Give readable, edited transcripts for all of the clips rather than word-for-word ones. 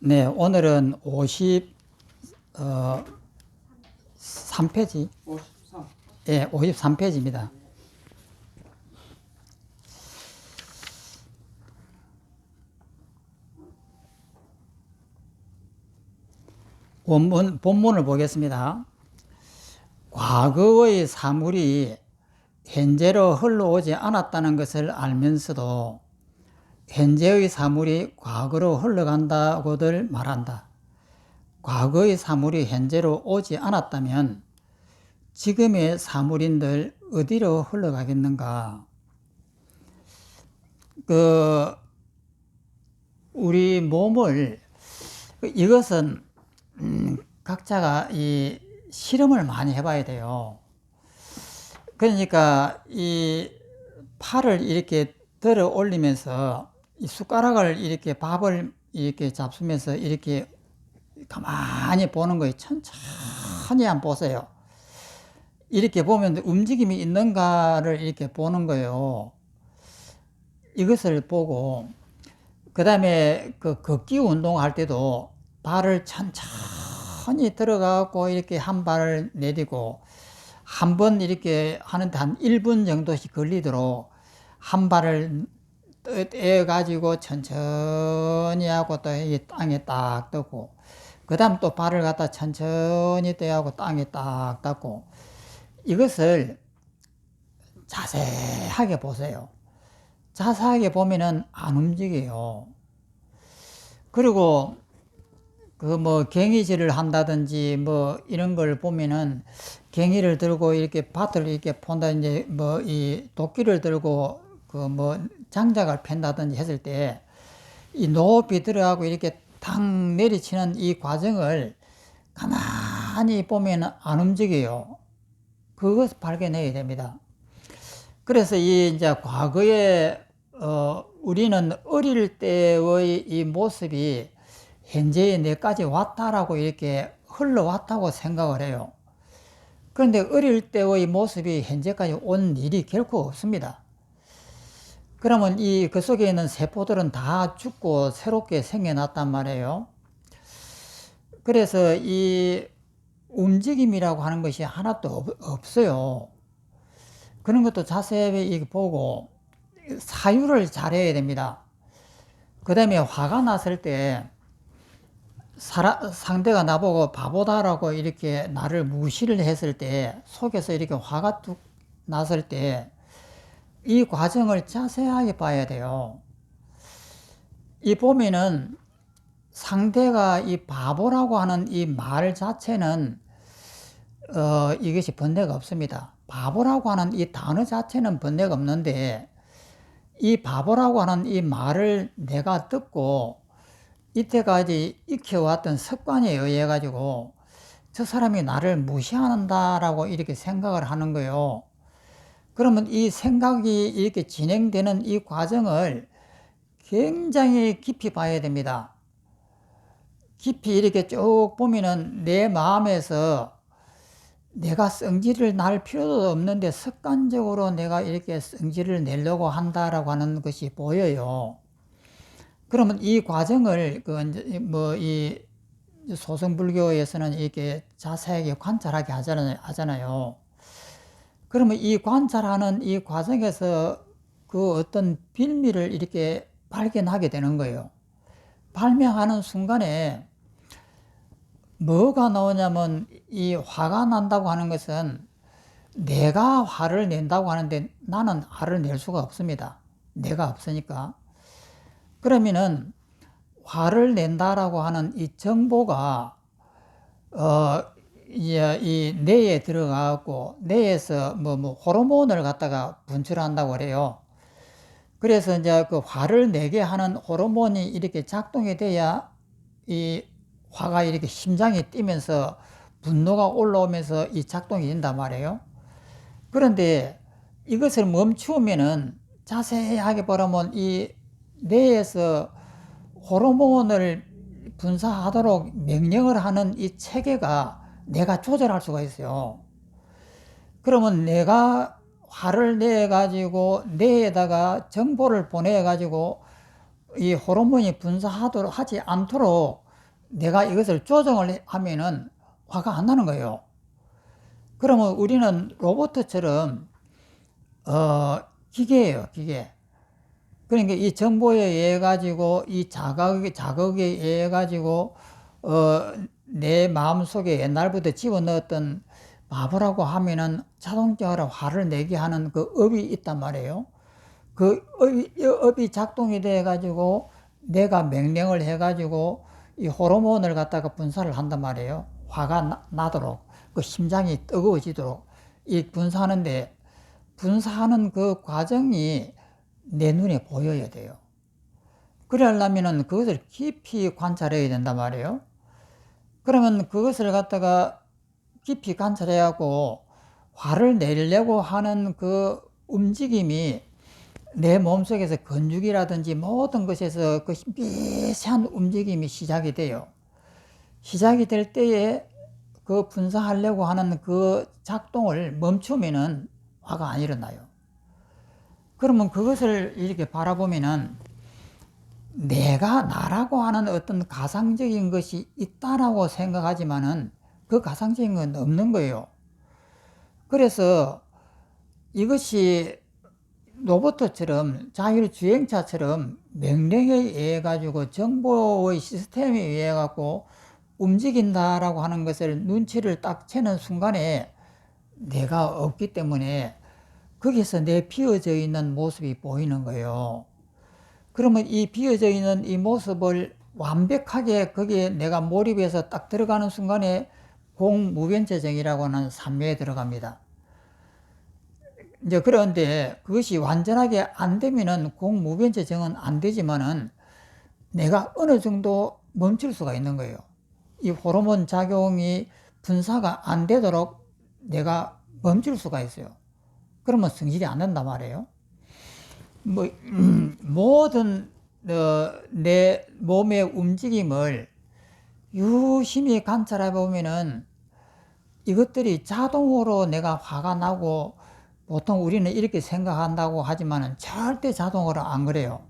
네, 오늘은 53페이지. 53. 예, 53페이지입니다. 본문을 보겠습니다. 과거의 사물이 현재로 흘러오지 않았다는 것을 알면서도 현재의 사물이 과거로 흘러간다고들 말한다. 과거의 사물이 현재로 오지 않았다면 지금의 사물인들 어디로 흘러가겠는가? 우리 몸을, 이것은 각자가 이 실험을 많이 해봐야 돼요. 그러니까 이 팔을 이렇게 들어 올리면서 이 숟가락을 이렇게 밥을 이렇게 잡수면서 이렇게 가만히 보는 거예요. 천천히 한번 보세요. 이렇게 보면 움직임이 있는가를 이렇게 보는 거예요. 이것을 보고, 그 다음에 그 걷기 운동할 때도 발을 천천히 들어가고 이렇게 한 발을 내딛고 한 번 이렇게 하는데 한 1분 정도씩 걸리도록 한 발을 떼가지고 천천히 하고 또 땅에 딱 떴고, 그 다음 또 발을 갖다 천천히 떼하고 땅에 딱 닿고, 이것을 자세하게 보세요. 자세하게 보면은 안 움직여요. 그리고 갱이질을 한다든지 이런 걸 보면은 갱이를 들고 이렇게 밭을 이렇게 폰다든지 이 도끼를 들고 장작을 팬다든지 했을 때 이 높이 들어가고 이렇게 탁 내리치는 이 과정을 가만히 보면 안 움직여요. 그것을 발견해야 됩니다. 그래서 이제 과거에 우리는 어릴 때의 이 모습이 현재의 내까지 왔다라고 이렇게 흘러왔다고 생각을 해요. 그런데 어릴 때의 모습이 현재까지 온 일이 결코 없습니다. 그러면 그 속에 있는 세포들은 다 죽고 새롭게 생겨났단 말이에요. 그래서 이 움직임이라고 하는 것이 하나도 없어요. 그런 것도 자세히 보고 사유를 잘해야 됩니다. 그 다음에 화가 났을 때 상대가 나보고 바보다라고 이렇게 나를 무시를 했을 때, 속에서 이렇게 화가 뚝 났을 때 이 과정을 자세하게 봐야 돼요. 이 보면은 상대가 이 바보라고 하는 이 말 자체는 이것이 번뇌가 없습니다. 바보라고 하는 이 단어 자체는 번뇌가 없는데, 이 바보라고 하는 이 말을 내가 듣고 이때까지 익혀왔던 습관에 의해 가지고 저 사람이 나를 무시한다라고 이렇게 생각을 하는 거예요. 그러면 이 생각이 이렇게 진행되는 이 과정을 굉장히 깊이 봐야 됩니다. 깊이 이렇게 쭉 보면은 내 마음에서 내가 성질을 낼 필요도 없는데 습관적으로 내가 이렇게 성질을 내려고 한다라고 하는 것이 보여요. 그러면 이 과정을 이 소승불교에서는 이렇게 자세하게 관찰하게 하잖아요. 그러면 이 관찰하는 이 과정에서 그 어떤 빌미를 이렇게 발견하게 되는 거예요. 발명하는 순간에 뭐가 나오냐면, 이 화가 난다고 하는 것은 내가 화를 낸다고 하는데 나는 화를 낼 수가 없습니다. 내가 없으니까. 그러면은 화를 낸다라고 하는 이 정보가 이 뇌에 들어가고 뇌에서 호르몬을 갖다가 분출한다고 그래요. 그래서 이제 그 화를 내게 하는 호르몬이 이렇게 작동이 돼야 이 화가 이렇게 심장이 뛰면서 분노가 올라오면서 이 작동이 된단 말이에요. 그런데 이것을 멈추면은 자세하게 보면 이 뇌에서 호르몬을 분사하도록 명령을 하는 이 체계가 내가 조절할 수가 있어요. 그러면 내가 화를 내 가지고 뇌에다가 정보를 보내 가지고 이 호르몬이 분사하도록 하지 않도록 내가 이것을 조정을 하면은 화가 안 나는 거예요. 그러면 우리는 로봇처럼 기계예요, 기계. 그러니까 이 정보에 의해 가지고 이 자극에 의해 가지고 내 마음속에 옛날부터 집어넣었던 바보라고 하면은 자동적으로 화를 내게 하는 그 업이 있단 말이에요. 그 업이 작동이 돼 가지고 내가 명령을 해 가지고 이 호르몬을 갖다가 분사를 한단 말이에요. 화가 나도록, 그 심장이 뜨거워지도록 이 분사하는데, 분사하는 그 과정이 내 눈에 보여야 돼요. 그러려면은 그것을 깊이 관찰해야 된단 말이에요. 그러면 그것을 갖다가 깊이 관찰해갖고 화를 내려고 하는 그 움직임이 내 몸속에서 근육이라든지 모든 것에서 그 미세한 움직임이 시작이 돼요. 시작이 될 때에 그 분사하려고 하는 그 작동을 멈추면은 화가 안 일어나요. 그러면 그것을 이렇게 바라보면은 내가 나라고 하는 어떤 가상적인 것이 있다라고 생각하지만은 그 가상적인 건 없는 거예요. 그래서 이것이 로봇처럼 자율주행차처럼 명령에 의해 가지고 정보의 시스템에 의해 갖고 움직인다라고 하는 것을 눈치를 딱 채는 순간에 내가 없기 때문에 거기서 내 비어져 있는 모습이 보이는 거예요. 그러면 이 비어져 있는 이 모습을 완벽하게 거기에 내가 몰입해서 딱 들어가는 순간에 공무변체증이라고 하는 산매에 들어갑니다. 이제 그런데 그것이 완전하게 안 되면은 공무변체증은 안 되지만은 내가 어느 정도 멈출 수가 있는 거예요. 이 호르몬 작용이 분사가 안 되도록 내가 멈출 수가 있어요. 그러면 성질이 안 난단 말이에요. 모든 내 몸의 움직임을 유심히 관찰해 보면은 이것들이 자동으로 내가 화가 나고, 보통 우리는 이렇게 생각한다고 하지만은 절대 자동으로 안 그래요.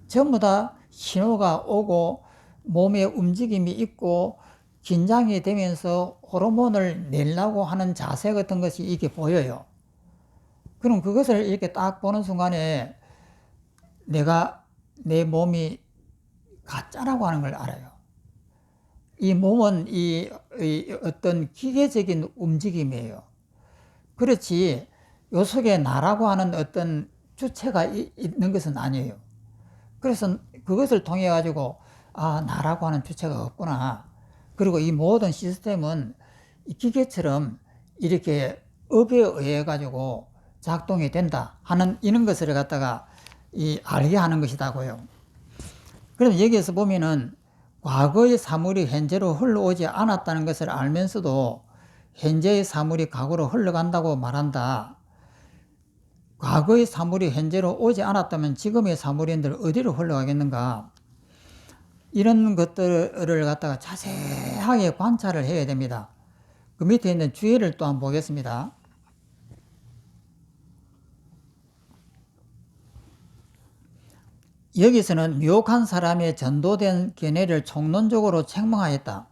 전부 다 신호가 오고 몸의 움직임이 있고 긴장이 되면서 호르몬을 내려고 하는 자세 같은 것이 이렇게 보여요. 그럼 그것을 이렇게 딱 보는 순간에 내가 내 몸이 가짜라고 하는 걸 알아요. 이 몸은 이 어떤 기계적인 움직임이에요. 그렇지 요 속에 나라고 하는 어떤 주체가 있는 것은 아니에요. 그래서 그것을 통해 가지고 나라고 하는 주체가 없구나. 그리고 이 모든 시스템은 이 기계처럼 이렇게 업에 의해 가지고 작동이 된다 하는 이런 것을 갖다가 알게 하는 것이다고요. 그럼 여기에서 보면은 과거의 사물이 현재로 흘러오지 않았다는 것을 알면서도 현재의 사물이 과거로 흘러간다고 말한다. 과거의 사물이 현재로 오지 않았다면 지금의 사물인들 어디로 흘러가겠는가? 이런 것들을 갖다가 자세하게 관찰을 해야 됩니다. 그 밑에 있는 주의를 또 한번 보겠습니다. 여기서는 미혹한 사람의 전도된 견해를 총론적으로 책망하였다.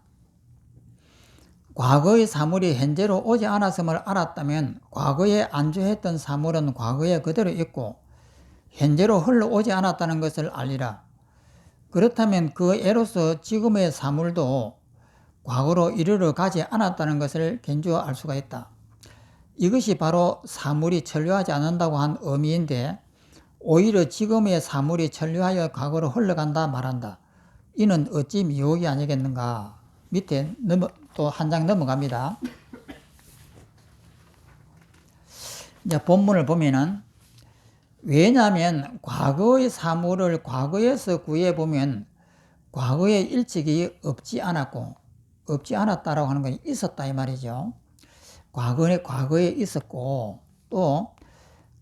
과거의 사물이 현재로 오지 않았음을 알았다면 과거에 안주했던 사물은 과거에 그대로 있고 현재로 흘러오지 않았다는 것을 알리라. 그렇다면 그 애로서 지금의 사물도 과거로 이르러 가지 않았다는 것을 견주어 알 수가 있다. 이것이 바로 사물이 천류하지 않는다고 한 의미인데, 오히려 지금의 사물이 천류하여 과거로 흘러간다 말한다. 이는 어찌 미혹이 아니겠는가. 밑에 또 한 장 넘어갑니다. 이제 본문을 보면은, 왜냐하면 과거의 사물을 과거에서 구해보면 과거의 일찍이 없지 않았다라고 하는 건 있었다 이 말이죠. 과거에 있었고, 또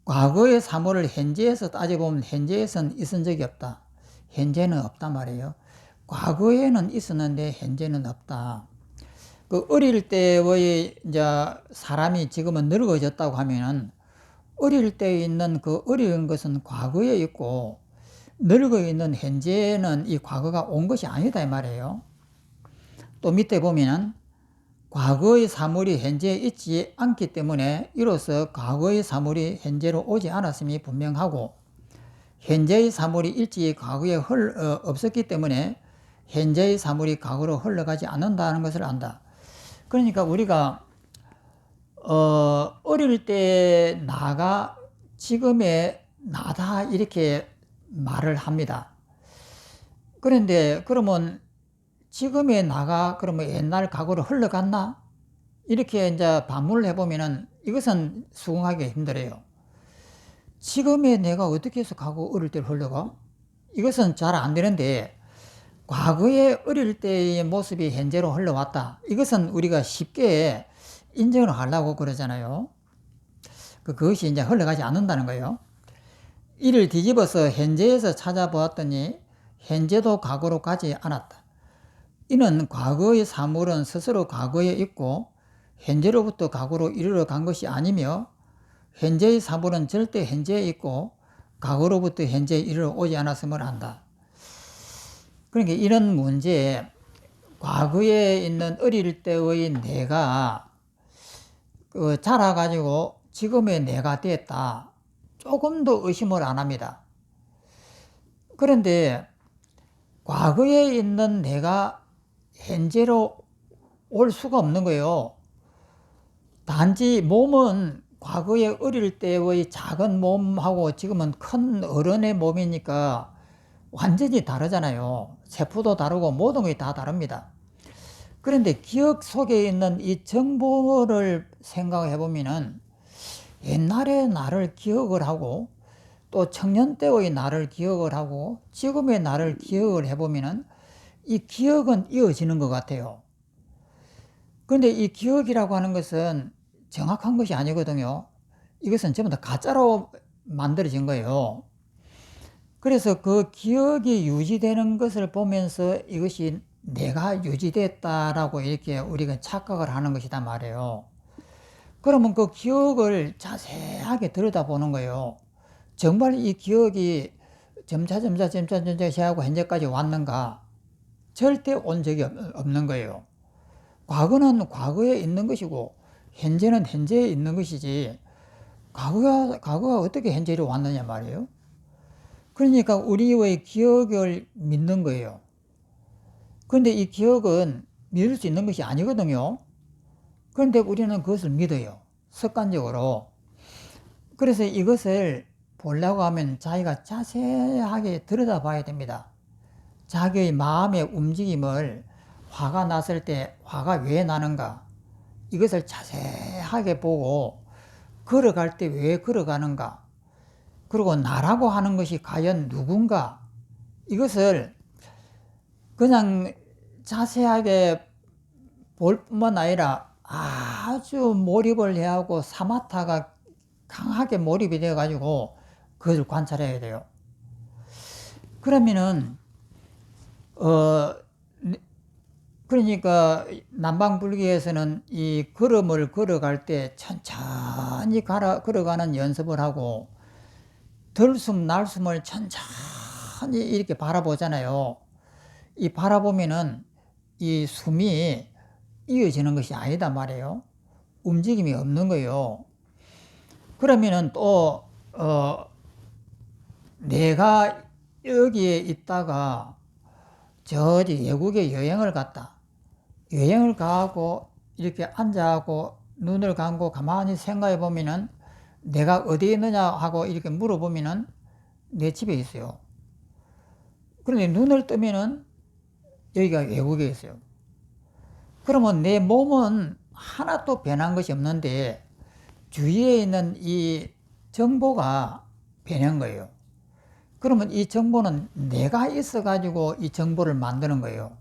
과거의 사물을 현재에서 따져보면 현재에서는 있은 적이 없다. 현재는 없단 말이에요. 과거에는 있었는데 현재는 없다. 그 어릴 때의 이제 사람이 지금은 늙어졌다고 하면은 어릴 때 있는 그 어려운 것은 과거에 있고 늙어 있는 현재는 이 과거가 온 것이 아니다 이 말이에요. 또 밑에 보면은 과거의 사물이 현재에 있지 않기 때문에 이로써 과거의 사물이 현재로 오지 않았음이 분명하고, 현재의 사물이 일찍이 과거에 없었기 때문에 현재의 사물이 과거로 흘러가지 않는다는 것을 안다. 그러니까 우리가 어릴 때 나가 지금의 나다 이렇게 말을 합니다. 그런데 그러면 지금의 나가 그러면 옛날 과거로 흘러갔나? 이렇게 이제 반문을 해보면은 이것은 수긍하기 힘들어요. 지금의 내가 어떻게 해서 과거 어릴 때로 흘러가? 이것은 잘 안 되는데, 과거의 어릴 때의 모습이 현재로 흘러왔다. 이것은 우리가 쉽게 인정을 하려고 그러잖아요. 그것이 이제 흘러가지 않는다는 거예요. 이를 뒤집어서 현재에서 찾아보았더니 현재도 과거로 가지 않았다. 이는 과거의 사물은 스스로 과거에 있고 현재로부터 과거로 이르러 간 것이 아니며, 현재의 사물은 절대 현재에 있고 과거로부터 현재에 이르러 오지 않았음을 안다. 그러니까 이런 문제에 과거에 있는 어릴 때의 내가 자라가지고 지금의 내가 됐다, 조금도 의심을 안 합니다. 그런데 과거에 있는 내가 현재로 올 수가 없는 거예요. 단지 몸은 과거에 어릴 때의 작은 몸하고 지금은 큰 어른의 몸이니까 완전히 다르잖아요. 세포도 다르고 모든 것이 다 다릅니다. 그런데 기억 속에 있는 이 정보를 생각해 보면은 옛날의 나를 기억을 하고 또 청년 때의 나를 기억을 하고 지금의 나를 기억을 해보면은 이 기억은 이어지는 것 같아요. 그런데 이 기억이라고 하는 것은 정확한 것이 아니거든요. 이것은 전부 다 가짜로 만들어진 거예요. 그래서 그 기억이 유지되는 것을 보면서 이것이 내가 유지됐다라고 이렇게 우리가 착각을 하는 것이단 말이에요. 그러면 그 기억을 자세하게 들여다보는 거예요. 정말 이 기억이 점차 시작하고 현재까지 왔는가? 절대 온 적이 없는 거예요. 과거는 과거에 있는 것이고 현재는 현재에 있는 것이지, 과거가 어떻게 현재로 왔느냐 말이에요. 그러니까 우리의 기억을 믿는 거예요. 그런데 이 기억은 믿을 수 있는 것이 아니거든요. 그런데 우리는 그것을 믿어요. 습관적으로. 그래서 이것을 보려고 하면 자기가 자세하게 들여다봐야 됩니다. 자기의 마음의 움직임을, 화가 났을 때 화가 왜 나는가, 이것을 자세하게 보고 걸어갈 때 왜 걸어가는가, 그리고 나라고 하는 것이 과연 누군가, 이것을 그냥 자세하게 볼 뿐만 아니라 아주 몰입을 해야 하고 사마타가 강하게 몰입이 되어 가지고 그것을 관찰해야 돼요. 그러면은 그러니까 남방불교에서는 이 걸음을 걸어갈 때 천천히 걸어가는 연습을 하고 들숨 날숨을 천천히 이렇게 바라보잖아요. 이 바라보면은 이 숨이 이어지는 것이 아니다 말이에요. 움직임이 없는 거예요. 그러면은 또 내가 여기에 있다가 저기 외국에 여행을 갔다. 여행을 가고 이렇게 앉아하고 눈을 감고 가만히 생각해 보면은 내가 어디에 있느냐 하고 이렇게 물어보면은 내 집에 있어요. 그런데 눈을 뜨면은 여기가 외국에 있어요. 그러면 내 몸은 하나도 변한 것이 없는데 주위에 있는 이 정보가 변한 거예요. 그러면 이 정보는 내가 있어 가지고 이 정보를 만드는 거예요.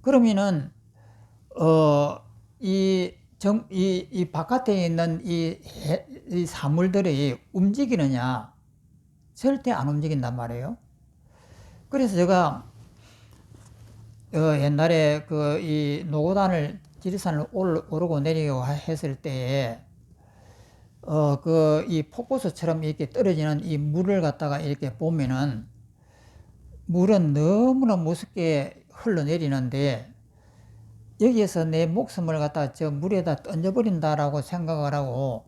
그러면은 이 바깥에 있는 이 사물들이 움직이느냐? 절대 안 움직인단 말이에요. 그래서 제가 옛날에 이 노고단을 지리산을 오르고 내리고 했을 때에 이 폭포수처럼 이렇게 떨어지는 이 물을 갖다가 이렇게 보면은 물은 너무나 무섭게 흘러내리는데 여기에서 내 목숨을 갖다 저 물에다 던져버린다라고 생각을 하고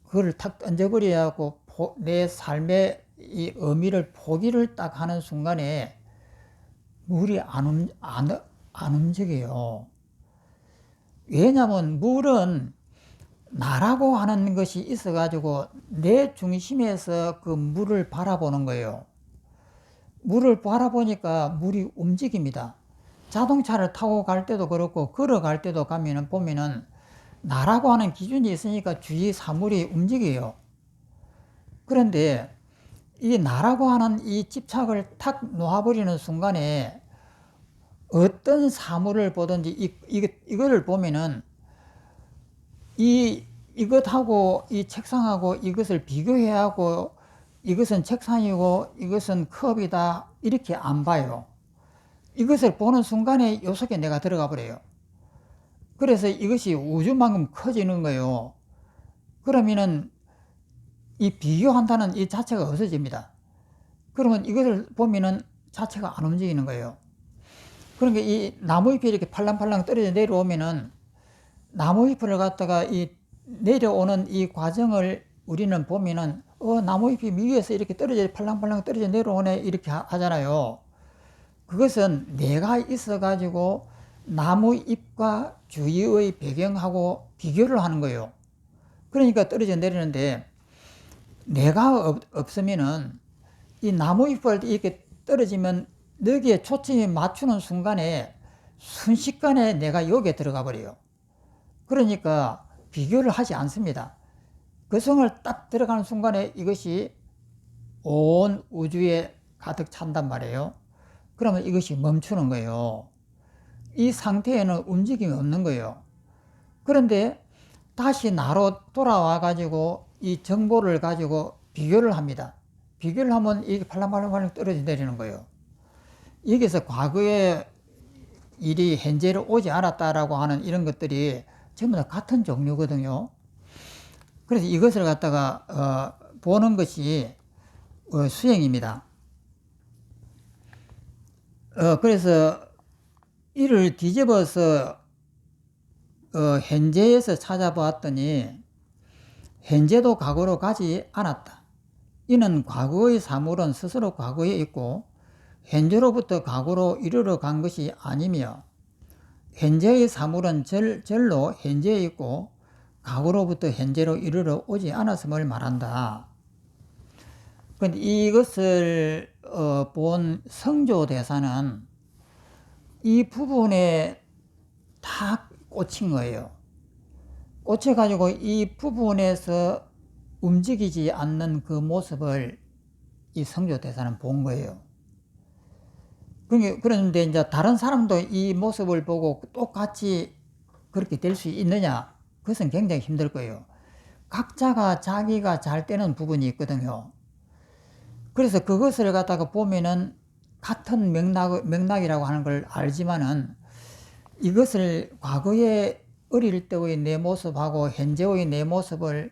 그걸 탁 던져버려야고 내 삶의 이 의미를 포기를 딱 하는 순간에 물이 안 움직여요. 왜냐하면 물은 나라고 하는 것이 있어가지고 내 중심에서 그 물을 바라보는 거예요. 물을 바라보니까 물이 움직입니다. 자동차를 타고 갈 때도 그렇고 걸어갈 때도 보면은 나라고 하는 기준이 있으니까 주위 사물이 움직여요. 그런데 이 나라고 하는 이 집착을 탁 놓아버리는 순간에 어떤 사물을 보든지 이거를 보면은 이것하고 이 책상하고 이것을 비교해야 하고 이것은 책상이고 이것은 컵이다 이렇게 안 봐요. 이것을 보는 순간에 요 속에 내가 들어가 버려요. 그래서 이것이 우주만큼 커지는 거예요. 그러면은 이 비교한다는 이 자체가 없어집니다. 그러면 이것을 보면은 자체가 안 움직이는 거예요. 그러니까 이 나무잎이 이렇게 팔랑팔랑 떨어져 내려오면은 나무잎을 갖다가 이 내려오는 이 과정을 우리는 보면은 나무잎이 위에서 이렇게 팔랑팔랑 떨어져 내려오네 이렇게 하잖아요. 그것은 내가 있어 가지고 나무잎과 주위의 배경하고 비교를 하는 거예요. 그러니까 떨어져 내리는데 내가 없으면은 이 나무잎을 이렇게 떨어지면 여기에 초점이 맞추는 순간에 순식간에 내가 여기에 들어가 버려요. 그러니까 비교를 하지 않습니다. 그 성을 딱 들어가는 순간에 이것이 온 우주에 가득 찬단 말이에요. 그러면 이것이 멈추는 거예요. 이 상태에는 움직임이 없는 거예요. 그런데 다시 나로 돌아와 가지고 이 정보를 가지고 비교를 합니다. 비교를 하면 이게 팔랑팔랑 떨어져 내리는 거예요. 여기서 과거의 일이 현재로 오지 않았다라고 하는 이런 것들이 전부 다 같은 종류거든요. 그래서 이것을 갖다가 보는 것이 수행입니다. 그래서 이를 뒤집어서 현재에서 찾아보았더니 현재도 과거로 가지 않았다. 이는 과거의 사물은 스스로 과거에 있고 현재로부터 과거로 이르러 간 것이 아니며 현재의 사물은 절로 현재에 있고 과거로부터 현재로 이르러 오지 않았음을 말한다. 근데 이것을 본 성조대사는 이 부분에 다 꽂힌 거예요. 꽂혀가지고 이 부분에서 움직이지 않는 그 모습을 이 성조대사는 본 거예요. 그런데 이제 다른 사람도 이 모습을 보고 똑같이 그렇게 될 수 있느냐? 그것은 굉장히 힘들 거예요. 각자가 자기가 잘 되는 부분이 있거든요. 그래서 그것을 갖다가 보면은 같은 맥락이라고 하는 걸 알지만은 이것을 과거에 어릴 때의 내 모습하고 현재의 내 모습을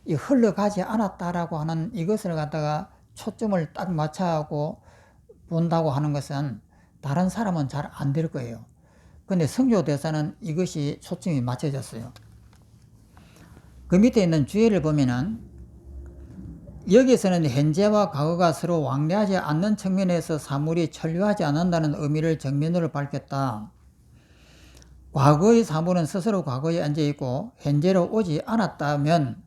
흘러가지 않았다라고 하는 이것을 갖다가 초점을 딱 맞춰하고 본다고 하는 것은 다른 사람은 잘 안 될 거예요. 근데 성조대사는 이것이 초점이 맞춰졌어요. 그 밑에 있는 주의를 보면은 여기서는 현재와 과거가 서로 왕래하지 않는 측면에서 사물이 천류하지 않는다는 의미를 정면으로 밝혔다. 과거의 사물은 스스로 과거에 앉아있고 현재로 오지 않았다면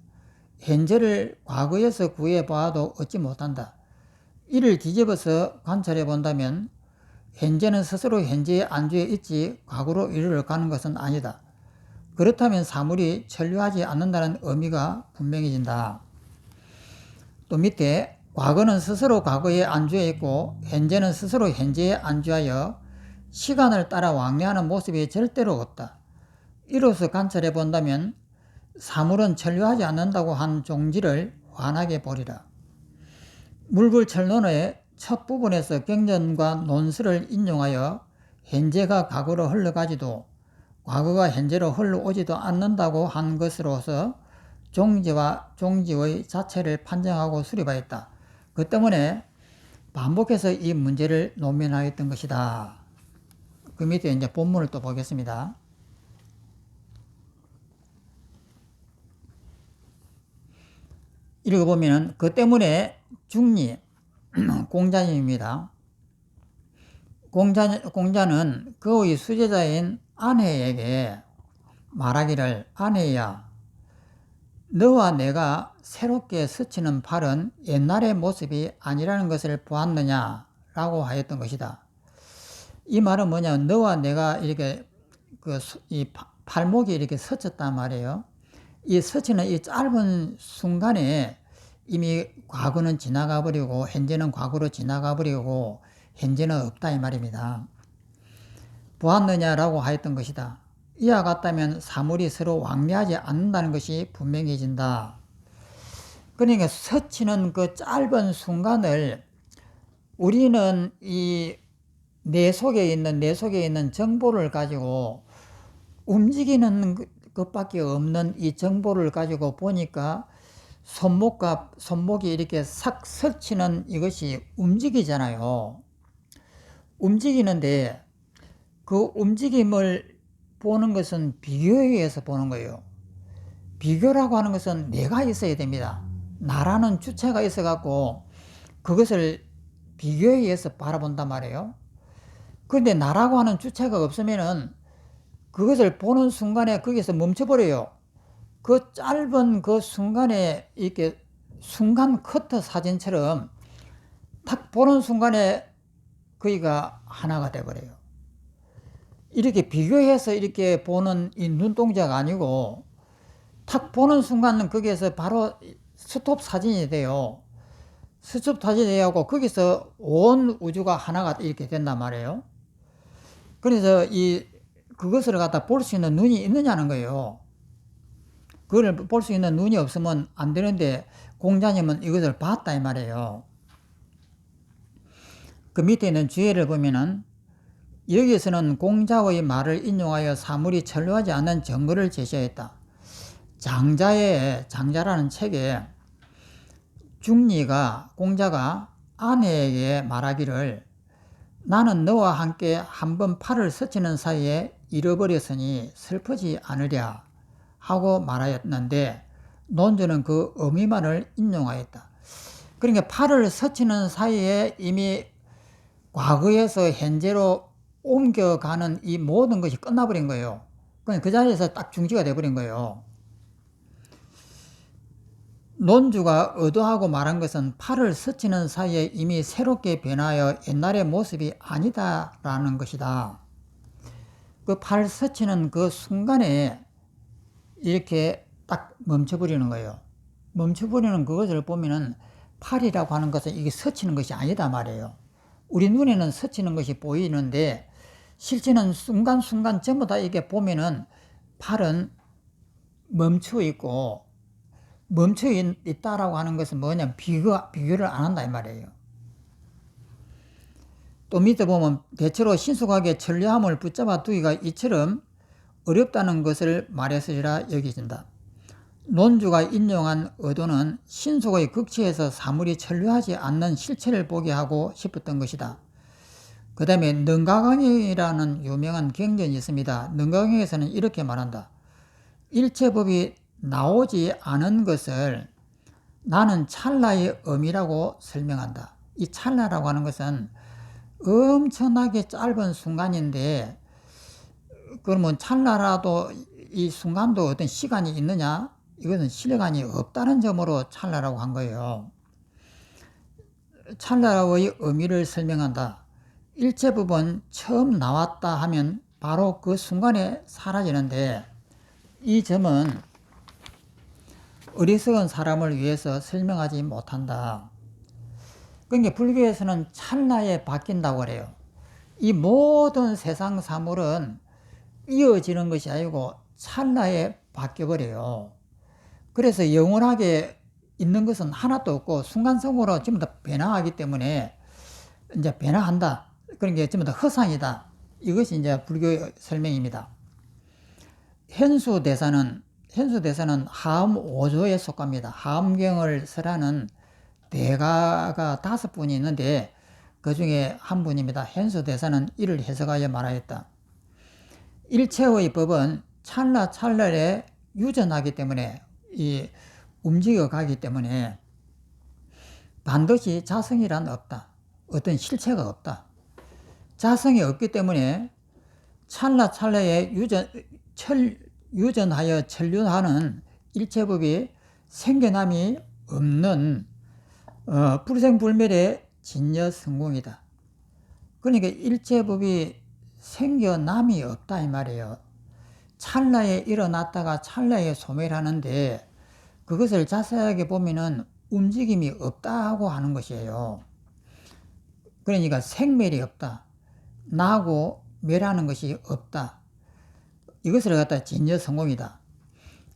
현재를 과거에서 구해봐도 얻지 못한다. 이를 뒤집어서 관찰해 본다면 현재는 스스로 현재에 안주해 있지 과거로 이르러 가는 것은 아니다. 그렇다면 사물이 천류하지 않는다는 의미가 분명해진다. 또 밑에 과거는 스스로 과거에 안주해 있고 현재는 스스로 현재에 안주하여 시간을 따라 왕래하는 모습이 절대로 없다. 이로써 관찰해 본다면 사물은 천류하지 않는다고 한 종지를 환하게 보리라. 물불철론의 첫 부분에서 경전과 논설을 인용하여 현재가 과거로 흘러가지도 과거가 현재로 흘러오지도 않는다고 한 것으로서 종지와 종지의 자체를 판정하고 수립하였다. 그 때문에 반복해서 이 문제를 논면하였던 것이다. 그 밑에 이제 본문을 또 보겠습니다. 읽어보면은 그 때문에 중리 공자님입니다. 공자는 그의 수제자인 아내에게 말하기를, 아내야, 너와 내가 새롭게 스치는 팔은 옛날의 모습이 아니라는 것을 보았느냐 라고 하였던 것이다. 이 말은 뭐냐면, 너와 내가 이렇게 이 팔목이 이렇게 스쳤단 말이에요. 이 스치는 이 짧은 순간에 이미 과거는 지나가 버리고 현재는 과거로 지나가 버리고 현재는 없다 이 말입니다. 보았느냐라고 하였던 것이다. 이와 같다면 사물이 서로 왕래하지 않는다는 것이 분명해진다. 그러니까 스치는 그 짧은 순간을 우리는 이 내 속에 있는 정보를 가지고 움직이는 것밖에 없는 이 정보를 가지고 보니까 손목이 이렇게 싹 스치는 이것이 움직이잖아요. 움직이는데 그 움직임을 보는 것은 비교에 의해서 보는 거예요. 비교라고 하는 것은 내가 있어야 됩니다. 나라는 주체가 있어 갖고 그것을 비교에 의해서 바라본단 말이에요. 그런데 나라고 하는 주체가 없으면은 그것을 보는 순간에 거기서 멈춰버려요. 그 짧은 그 순간에 이렇게 순간 커터 사진처럼 탁 보는 순간에 거기가 하나가 돼버려요. 이렇게 비교해서 이렇게 보는 이 눈동자가 아니고 탁 보는 순간은 거기에서 바로 스톱 사진이 돼요. 스톱 사진이 되고 거기서 온 우주가 하나가 이렇게 된단 말이에요. 그래서 그것을 갖다 볼 수 있는 눈이 있느냐는 거예요. 그걸 볼 수 있는 눈이 없으면 안 되는데 공자님은 이것을 봤다 이 말이에요. 그 밑에 있는 주예를 보면은 여기에서는 공자의 말을 인용하여 사물이 천류하지 않는 증거를 제시했다. 장자라는 책에 공자가 아내에게 말하기를, 나는 너와 함께 한번 팔을 스치는 사이에 잃어버렸으니 슬프지 않으랴 하고 말하였는데 논주는 그 의미만을 인용하였다. 그러니까 팔을 스치는 사이에 이미 과거에서 현재로 옮겨가는 이 모든 것이 끝나버린 거예요. 그러니까 그 자리에서 딱 중지가 돼버린 거예요. 논주가 의도하고 말한 것은 팔을 스치는 사이에 이미 새롭게 변하여 옛날의 모습이 아니다라는 것이다. 그 팔 스치는 그 순간에 이렇게 딱 멈춰버리는 거예요. 멈춰버리는 그것을 보면은 팔이라고 하는 것은 이게 스치는 것이 아니다 말이에요. 우리 눈에는 스치는 것이 보이는데 실제는 순간순간 전부 다 이게 보면은 팔은 멈춰 있고, 멈춰 있다라고 하는 것은 뭐냐면 비교를 안 한다 이 말이에요. 또 밑에 보면 대체로 신속하게 천리함을 붙잡아 두기가 이처럼 어렵다는 것을 말했으리라 여겨진다. 논주가 인용한 의도는 신속의 극치에서 사물이 천류하지 않는 실체를 보게 하고 싶었던 것이다. 그 다음에 능가강이라는 유명한 경전이 있습니다. 능가강에서는 이렇게 말한다. 일체법이 나오지 않은 것을 나는 찰나의 의미라고 설명한다. 이 찰나라고 하는 것은 엄청나게 짧은 순간인데, 그러면 찰나라도 이 순간도 어떤 시간이 있느냐? 이것은 시간이 없다는 점으로 찰나라고 한 거예요. 찰나의 의미를 설명한다. 일체법은 처음 나왔다 하면 바로 그 순간에 사라지는데, 이 점은 어리석은 사람을 위해서 설명하지 못한다. 그러니까 불교에서는 찰나에 바뀐다고 그래요. 이 모든 세상 사물은 이어지는 것이 아니고 찰나에 바뀌어버려요. 그래서 영원하게 있는 것은 하나도 없고 순간적으로 전부 다 변화하기 때문에 이제 변화한다. 그러니까 전부 다 허상이다. 이것이 이제 불교의 설명입니다. 현수대사는 하엄 5조에 속합니다. 하엄경을 설하는 대가가 5분이 있는데 그 중에 한 분입니다. 현수대사는 이를 해석하여 말하였다. 일체의 법은 찰나찰나에 유전하기 때문에 이 움직여 가기 때문에 반드시 자성이란 없다. 어떤 실체가 없다. 자성이 없기 때문에 찰나찰나에 유전하여 천륜하는 일체법이 생겨남이 없는 불생불멸의 진여성공이다. 그러니까 일체법이 생겨남이 없다 이 말이에요. 찰나에 일어났다가 찰나에 소멸하는데 그것을 자세하게 보면은 움직임이 없다고 하는 것이에요. 그러니까 생멸이 없다. 나고 멸하는 것이 없다. 이것을 갖다 진여성공이다.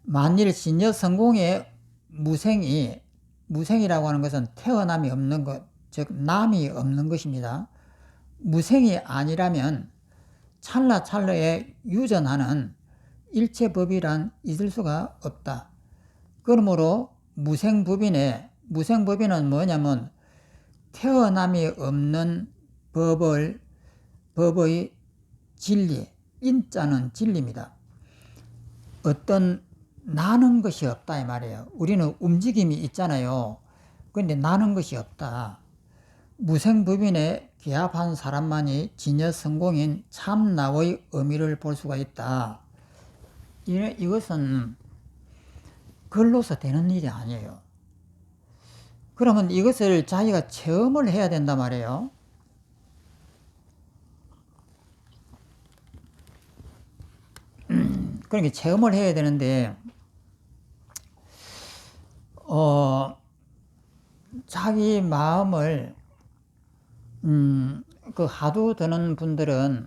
만일 진여성공의 무생이라고 하는 것은 태어남이 없는 것, 즉 남이 없는 것입니다. 무생이 아니라면 찰나찰나에 유전하는 일체법이란 있을 수가 없다. 그러므로 무생법인은 뭐냐면 태어남이 없는 법의 진리, 인자는 진리입니다. 어떤 나는 것이 없다 이 말이에요. 우리는 움직임이 있잖아요. 그런데 나는 것이 없다. 무생법인에 기합한 사람만이 진여성공인 참나의 의미를 볼 수가 있다. 이것은 글로서 되는 일이 아니에요. 그러면 이것을 자기가 체험을 해야 된단 말이에요. 그러니까 체험을 해야 되는데 자기 마음을 그 하두 드는 분들은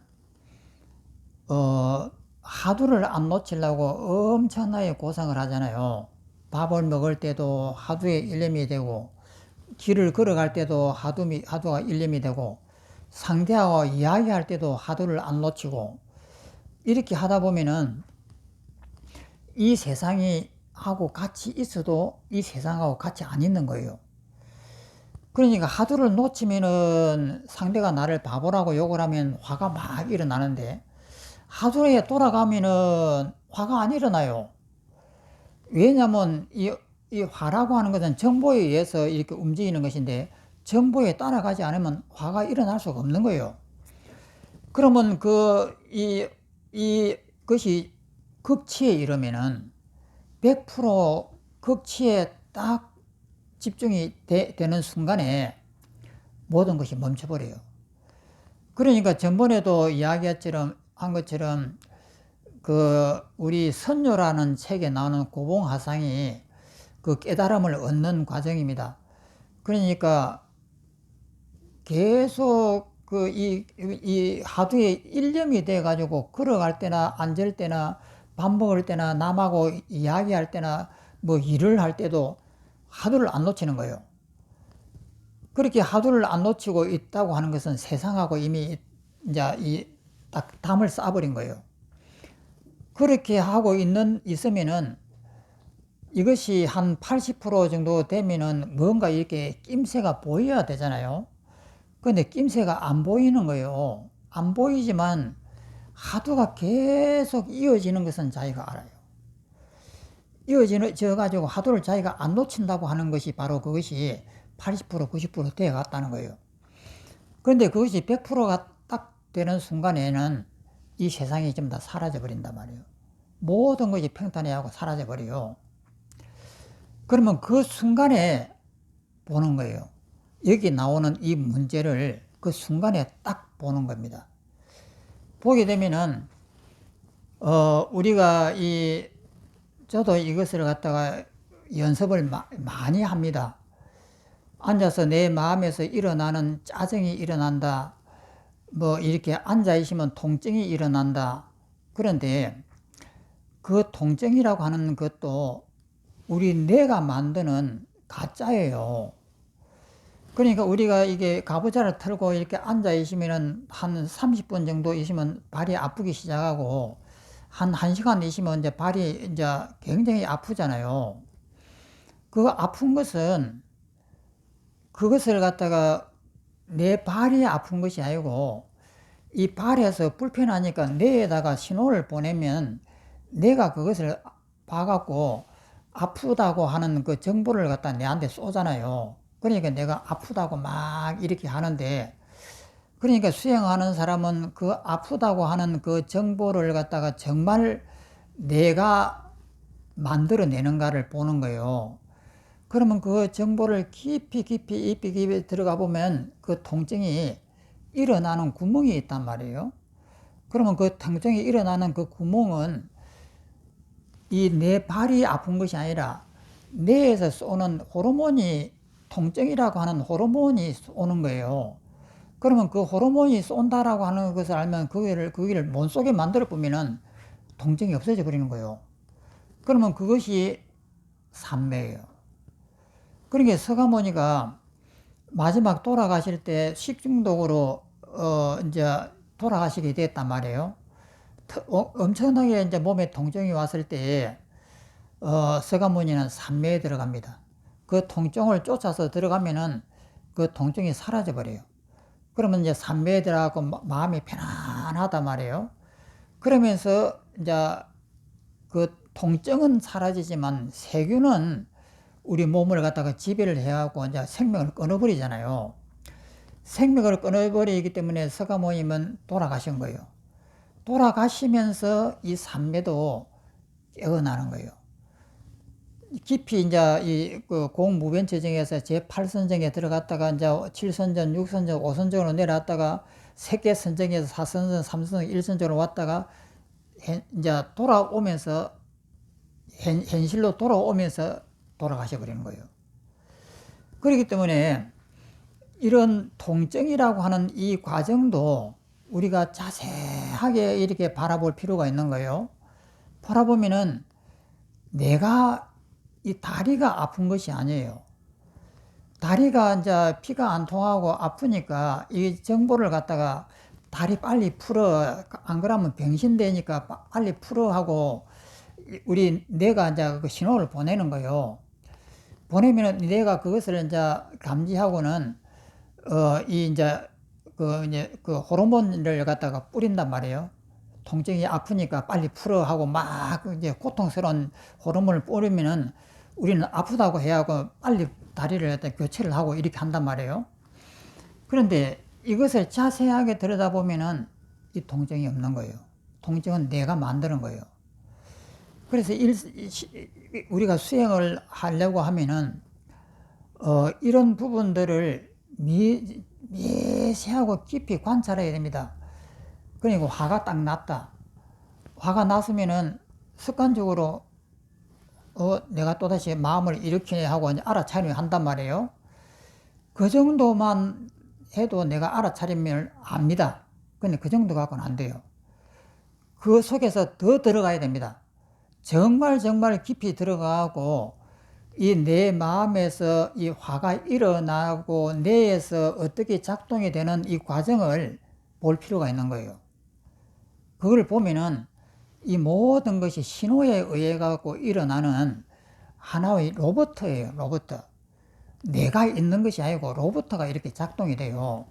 하두를 안 놓치려고 엄청나게 고생을 하잖아요. 밥을 먹을 때도 하두에 일념이 되고 길을 걸어갈 때도 하두가 일념이 되고 상대하고 이야기할 때도 하두를 안 놓치고 이렇게 하다 보면은 이 세상이 하고 같이 있어도 이 세상하고 같이 안 있는 거예요. 그러니까 하두를 놓치면은 상대가 나를 바보라고 욕을 하면 화가 막 일어나는데 하두에 돌아가면은 화가 안 일어나요. 왜냐면 이 화라고 하는 것은 정보에 의해서 이렇게 움직이는 것인데 정보에 따라가지 않으면 화가 일어날 수가 없는 거예요. 그러면 그것이 극치에 이르면은 100% 극치에 딱 집중이 되는 순간에 모든 것이 멈춰버려요. 그러니까 전번에도 이야기한 것처럼 우리 선녀라는 책에 나오는 고봉하상이 그 깨달음을 얻는 과정입니다. 그러니까 계속 이 하두에 일념이 돼가지고 걸어갈 때나 앉을 때나 밥 먹을 때나 남하고 이야기할 때나 뭐 일을 할 때도 하두를 안 놓치는 거예요. 그렇게 하두를 안 놓치고 있다고 하는 것은 세상하고 이미 이제 딱 담을 쌓아버린 거예요. 그렇게 하고 있으면은 이것이 한 80% 정도 되면은 뭔가 이렇게 낌새가 보여야 되잖아요. 근데 낌새가 안 보이는 거예요. 안 보이지만 하두가 계속 이어지는 것은 자기가 알아요. 이어져 가지고 하두를 자기가 안 놓친다고 하는 것이 바로 그것이 80% 90% 되어 갔다는 거예요. 그런데 그것이 100%가 딱 되는 순간에는 이 세상이 좀 다 사라져 버린단 말이에요. 모든 것이 평탄해하고 사라져 버려요. 그러면 그 순간에 보는 거예요. 여기 나오는 이 문제를 그 순간에 딱 보는 겁니다. 보게 되면은 우리가 저도 이것을 갖다가 연습을 많이 합니다. 앉아서 내 마음에서 일어나는 짜증이 일어난다. 뭐 이렇게 앉아 있으면 통증이 일어난다. 그런데 그 통증이라고 하는 것도 우리 뇌가 만드는 가짜예요. 그러니까 우리가 이게 가부좌를 털고 이렇게 앉아 있으면은 한 30분 정도 있으면 발이 아프기 시작하고 한 1시간 있으면 이제 발이 이제 굉장히 아프잖아요. 그 아픈 것은 그것을 갖다가 내 발이 아픈 것이 아니고 이 발에서 불편하니까 뇌에다가 신호를 보내면 내가 그것을 봐갖고 아프다고 하는 그 정보를 갖다 내한테 쏘잖아요. 그러니까 내가 아프다고 막 이렇게 하는데, 그러니까 수행하는 사람은 그 아프다고 하는 그 정보를 갖다가 정말 내가 만들어내는가를 보는 거예요. 그러면 그 정보를 깊이 들어가 보면 그 통증이 일어나는 구멍이 있단 말이에요. 그러면 그 통증이 일어나는 그 구멍은 이 내 발이 아픈 것이 아니라 뇌에서 쏘는 호르몬이, 통증이라고 하는 호르몬이 오는 거예요. 그러면 그 호르몬이 쏜다라고 하는 것을 알면 그기를 몸속에 만들어 보면은 통증이 없어져 버리는 거예요. 그러면 그것이 삼매예요. 그러니까 서가모니가 마지막 돌아가실 때 식중독으로 이제 돌아가시게 됐단 말이에요. 엄청나게 이제 몸에 통증이 왔을 때 서가모니는 삼매에 들어갑니다. 그 통증을 쫓아서 들어가면은 그 통증이 사라져 버려요. 그러면 이제 삼매에 들어가고 마음이 편안하단 말이에요. 그러면서 이제 그 통증은 사라지지만 세균은 우리 몸을 갖다가 지배를 해갖고 이제 생명을 끊어버리잖아요. 생명을 끊어버리기 때문에 서가모님은 돌아가신 거예요. 돌아가시면서 이 삼매도 깨어나는 거예요. 깊이 이제 그 공무변체정에서 제8선정에 들어갔다가 이제 7선정, 6선정, 5선정으로 내려왔다가 세계 선정에서 4선정, 3선정, 1선정으로 왔다가 이제 돌아오면서 현실로 돌아오면서 돌아가셔 버리는 거예요. 그렇기 때문에 이런 통증이라고 하는 이 과정도 우리가 자세하게 이렇게 바라볼 필요가 있는 거예요. 바라보면은 내가 이 다리가 아픈 것이 아니에요. 다리가 이제 피가 안 통하고 아프니까 이 정보를 갖다가 다리 빨리 풀어, 안 그러면 병신되니까 빨리 풀어 하고 우리 뇌가 이제 그 신호를 보내는 거예요. 보내면은 뇌가 그것을 이제 감지하고는 이제 그 호르몬을 갖다가 뿌린단 말이에요. 통증이 아프니까 빨리 풀어 하고 막 이제 고통스러운 호르몬을 뿌리면은 우리는 아프다고 해야 하고 빨리 다리를 갖다 교체를 하고 이렇게 한단 말이에요. 그런데 이것을 자세하게 들여다보면은 이 통증이 없는 거예요. 통증은 내가 만드는 거예요. 그래서 우리가 수행을 하려고 하면은 이런 부분들을 미세하고 깊이 관찰해야 됩니다. 그러니까 화가 딱 났다. 화가 났으면은 습관적으로 내가 또다시 마음을 일으키네 하고 이제 알아차리면 한단 말이에요. 그 정도만 해도 내가 알아차리면 압니다. 근데 그 정도 갖고는 안 돼요. 그 속에서 더 들어가야 됩니다. 정말 깊이 들어가고 이 내 마음에서 이 화가 일어나고 뇌에서 어떻게 작동이 되는 이 과정을 볼 필요가 있는 거예요. 그걸 보면은 이 모든 것이 신호에 의해 갖고 일어나는 하나의 로봇이에요. 로봇. 내가 있는 것이 아니고 로봇가 이렇게 작동이 돼요.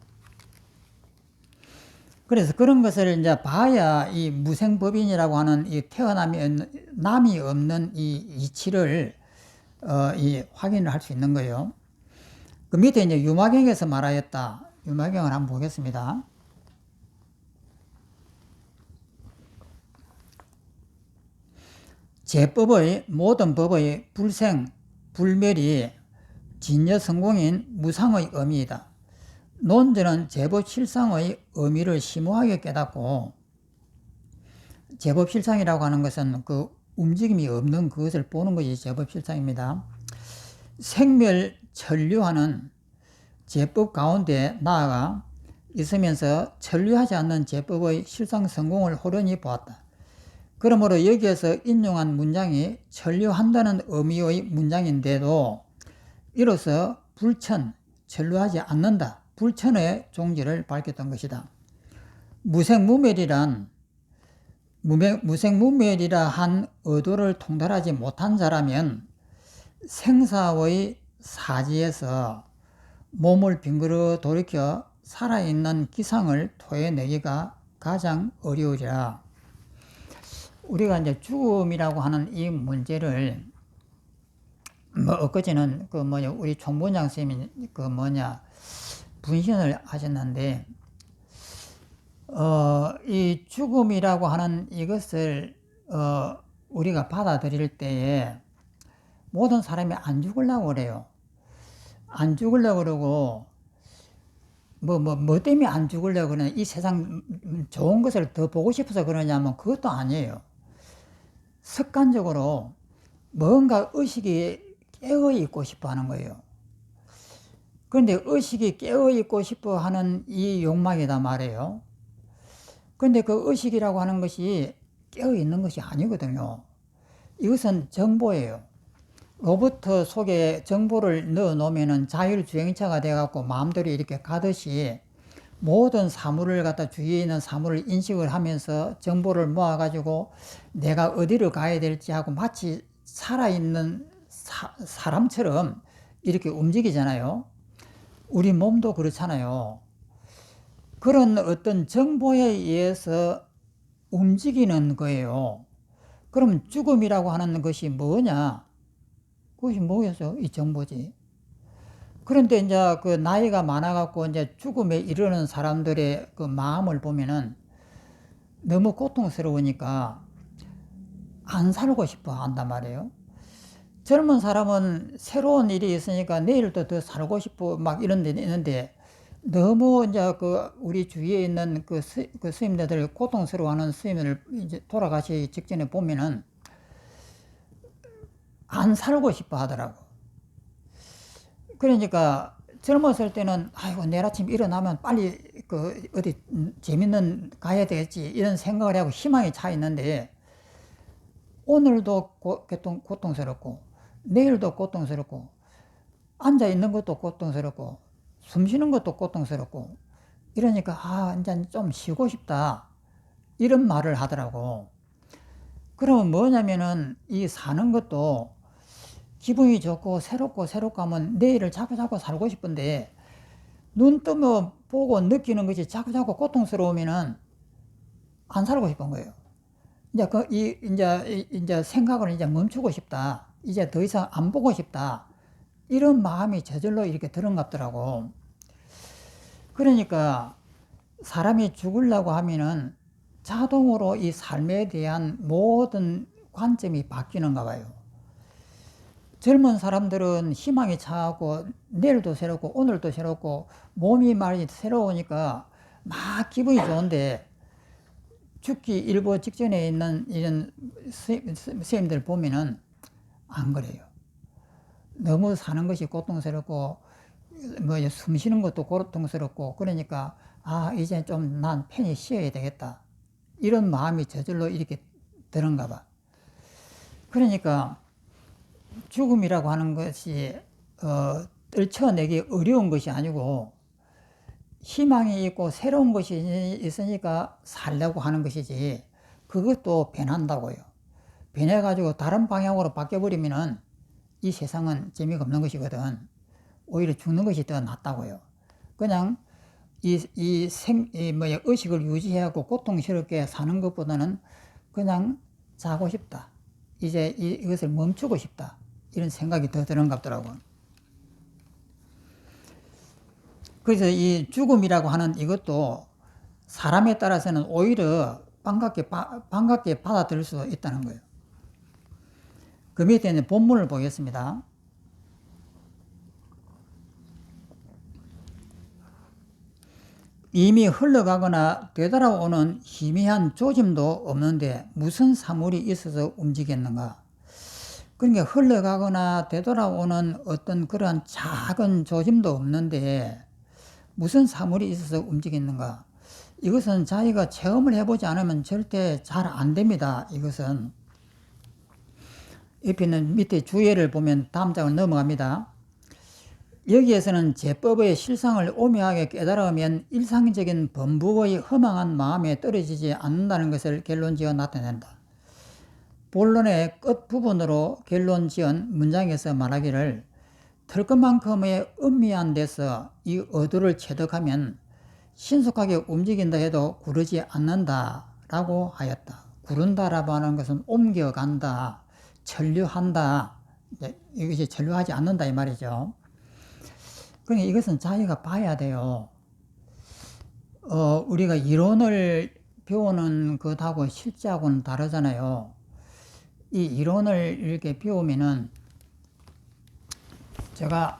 그래서 그런 것을 이제 봐야 이 무생법인이라고 하는 이 남이 없는 이 이치를 이 확인을 할 수 있는 거예요. 그 밑에 이제 유마경에서 말하였다. 유마경을 한번 보겠습니다. 제법의 모든 법의 불생, 불멸이 진여 성공인 무상의 의미이다. 논자는 제법 실상의 의미를 심오하게 깨닫고, 제법 실상이라고 하는 것은 그 움직임이 없는 그것을 보는 것이 제법 실상입니다. 생멸 천류하는 제법 가운데 나아가 있으면서 천류하지 않는 제법의 실상 성공을 호련히 보았다. 그러므로 여기에서 인용한 문장이 천류한다는 의미의 문장인데도 이로써 불천, 천류하지 않는다, 불천의 종지를 밝혔던 것이다. 무생무멸이라 한 의도를 통달하지 못한 자라면 생사의 사지에서 몸을 빙그러 돌이켜 살아있는 기상을 토해내기가 가장 어려우리라. 우리가 이제 죽음이라고 하는 이 문제를 뭐 엊그제는 우리 총무장 선생님이 분신을 하셨는데 이 죽음이라고 하는 이것을 우리가 받아들일 때에 모든 사람이 안 죽으려고 그래요. 안 죽으려고 그러고 뭐 때문에 안 죽으려고 그러냐, 이 세상 좋은 것을 더 보고 싶어서 그러냐면 그것도 아니에요. 습관적으로 뭔가 의식이 깨어 있고 싶어 하는 거예요. 그런데 의식이 깨어 있고 싶어 하는 이 욕망이다 말이에요. 그런데 그 의식이라고 하는 것이 깨어 있는 것이 아니거든요. 이것은 정보예요. 로봇 속에 정보를 넣어 놓으면은 자율주행차가 돼갖고 마음대로 이렇게 가듯이 모든 사물을 갖다 주위에 있는 사물을 인식을 하면서 정보를 모아가지고 내가 어디로 가야 될지 하고 마치 살아있는 사람처럼 이렇게 움직이잖아요. 우리 몸도 그렇잖아요. 그런 어떤 정보에 의해서 움직이는 거예요. 그럼 죽음이라고 하는 것이 뭐냐? 그것이 뭐겠어요? 이 정보지. 그런데 이제 그 나이가 많아갖고 이제 죽음에 이르는 사람들의 그 마음을 보면은 너무 고통스러우니까 안 살고 싶어 한단 말이에요. 젊은 사람은 새로운 일이 있으니까 내일도 더 살고 싶어 막 이런 데 있는데 너무 이제 그 우리 주위에 있는 그 스님들 고통스러워하는 스님들 이제 돌아가시 직전에 보면은 안 살고 싶어 하더라고. 그러니까 젊었을 때는 아이고 내일 아침 일어나면 빨리 그 어디 재밌는 가야 되겠지 이런 생각을 하고 희망이 차 있는데 오늘도 고통스럽고 내일도 고통스럽고 앉아 있는 것도 고통스럽고 숨 쉬는 것도 고통스럽고 이러니까 이제 좀 쉬고 싶다 이런 말을 하더라고. 그러면 뭐냐면은 이 사는 것도 기분이 좋고 새롭고 하면 내일을 자꾸 살고 싶은데 눈 뜨면 보고 느끼는 것이 자꾸 고통스러우면은 안 살고 싶은 거예요. 이제 생각을 이제 멈추고 싶다. 이제 더 이상 안 보고 싶다. 이런 마음이 저절로 이렇게 들어갑더라고. 그러니까 사람이 죽으려고 하면은 자동으로 이 삶에 대한 모든 관점이 바뀌는가 봐요. 젊은 사람들은 희망이 차고 내일도 새롭고 오늘도 새롭고 몸이 많이 새로우니까 막 기분이 좋은데 죽기 일보 직전에 있는 이런 선생님들 보면은 안 그래요. 너무 사는 것이 고통스럽고 숨 쉬는 것도 고통스럽고 그러니까 이제 좀 난 편히 쉬어야 되겠다 이런 마음이 저절로 이렇게 드는가 봐. 그러니까 죽음이라고 하는 것이 떨쳐내기 어려운 것이 아니고 희망이 있고 새로운 것이 있으니까 살려고 하는 것이지 그것도 변한다고요. 변해가지고 다른 방향으로 바뀌어버리면은 이 세상은 재미가 없는 것이거든. 오히려 죽는 것이 더 낫다고요. 그냥 의식을 유지하고 고통스럽게 사는 것보다는 그냥 자고 싶다. 이제 이것을 멈추고 싶다. 이런 생각이 더 드는 것 같더라고요. 그래서 이 죽음이라고 하는 이것도 사람에 따라서는 오히려 반갑게 받아들일 수 있다는 거예요. 그 밑에는 본문을 보겠습니다. 이미 흘러가거나 되돌아오는 희미한 조짐도 없는데 무슨 사물이 있어서 움직였는가? 그러니까 흘러가거나 되돌아오는 어떤 그런 작은 조짐도 없는데 무슨 사물이 있어서 움직였는가? 이것은 자기가 체험을 해보지 않으면 절대 잘 안 됩니다. 이것은 옆에 있는 밑에 주예를 보면 다음 장을 넘어갑니다. 여기에서는 제법의 실상을 오묘하게 깨달으면 일상적인 범부의 허망한 마음에 떨어지지 않는다는 것을 결론지어 나타낸다. 본론의 끝부분으로 결론지은 문장에서 말하기를 털 것만큼의 은미한 데서 이 어두를 체득하면 신속하게 움직인다 해도 구르지 않는다 라고 하였다. 구른다라고 하는 것은 옮겨간다, 천류한다 이것이 전류하지 않는다 이 말이죠. 그러니까 이것은 자기가 봐야 돼요. 우리가 이론을 배우는 것하고 실제하고는 다르잖아요. 이 이론을 이렇게 배우면은 제가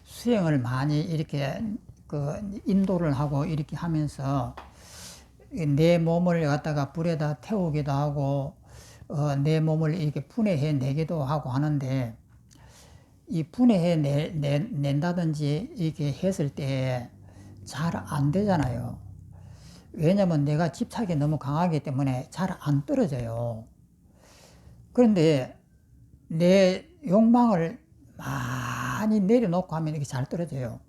수행을 많이 이렇게 인도를 하고 이렇게 하면서 내 몸을 갖다가 불에다 태우기도 하고 내 몸을 이렇게 분해해 내기도 하고 하는데, 이 분해해 낸다든지 이렇게 했을 때 잘 안 되잖아요. 왜냐면 내가 집착이 너무 강하기 때문에 잘 안 떨어져요. 그런데 내 욕망을 많이 내려놓고 하면 이게 잘 떨어져요.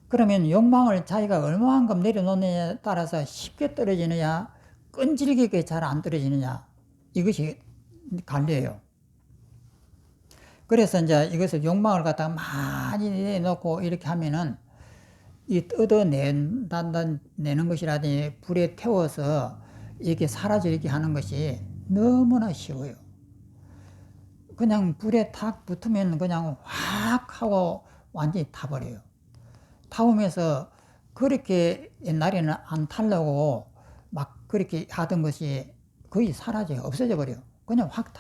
그러면 욕망을 자기가 얼마만큼 내려놓느냐에 따라서 쉽게 떨어지느냐, 끈질기게 잘 안 떨어지느냐, 이것이 갈려요. 그래서 이제 이것을 욕망을 갖다가 많이 내놓고 이렇게 하면은 이 뜯어내는 것이라든지 불에 태워서 이렇게 사라지게 하는 것이 너무나 쉬워요. 그냥 불에 탁 붙으면 그냥 확 하고 완전히 타버려요. 타오면서 그렇게 옛날에는 안 타려고 막 그렇게 하던 것이 거의 사라져요. 없어져 버려요. 그냥 확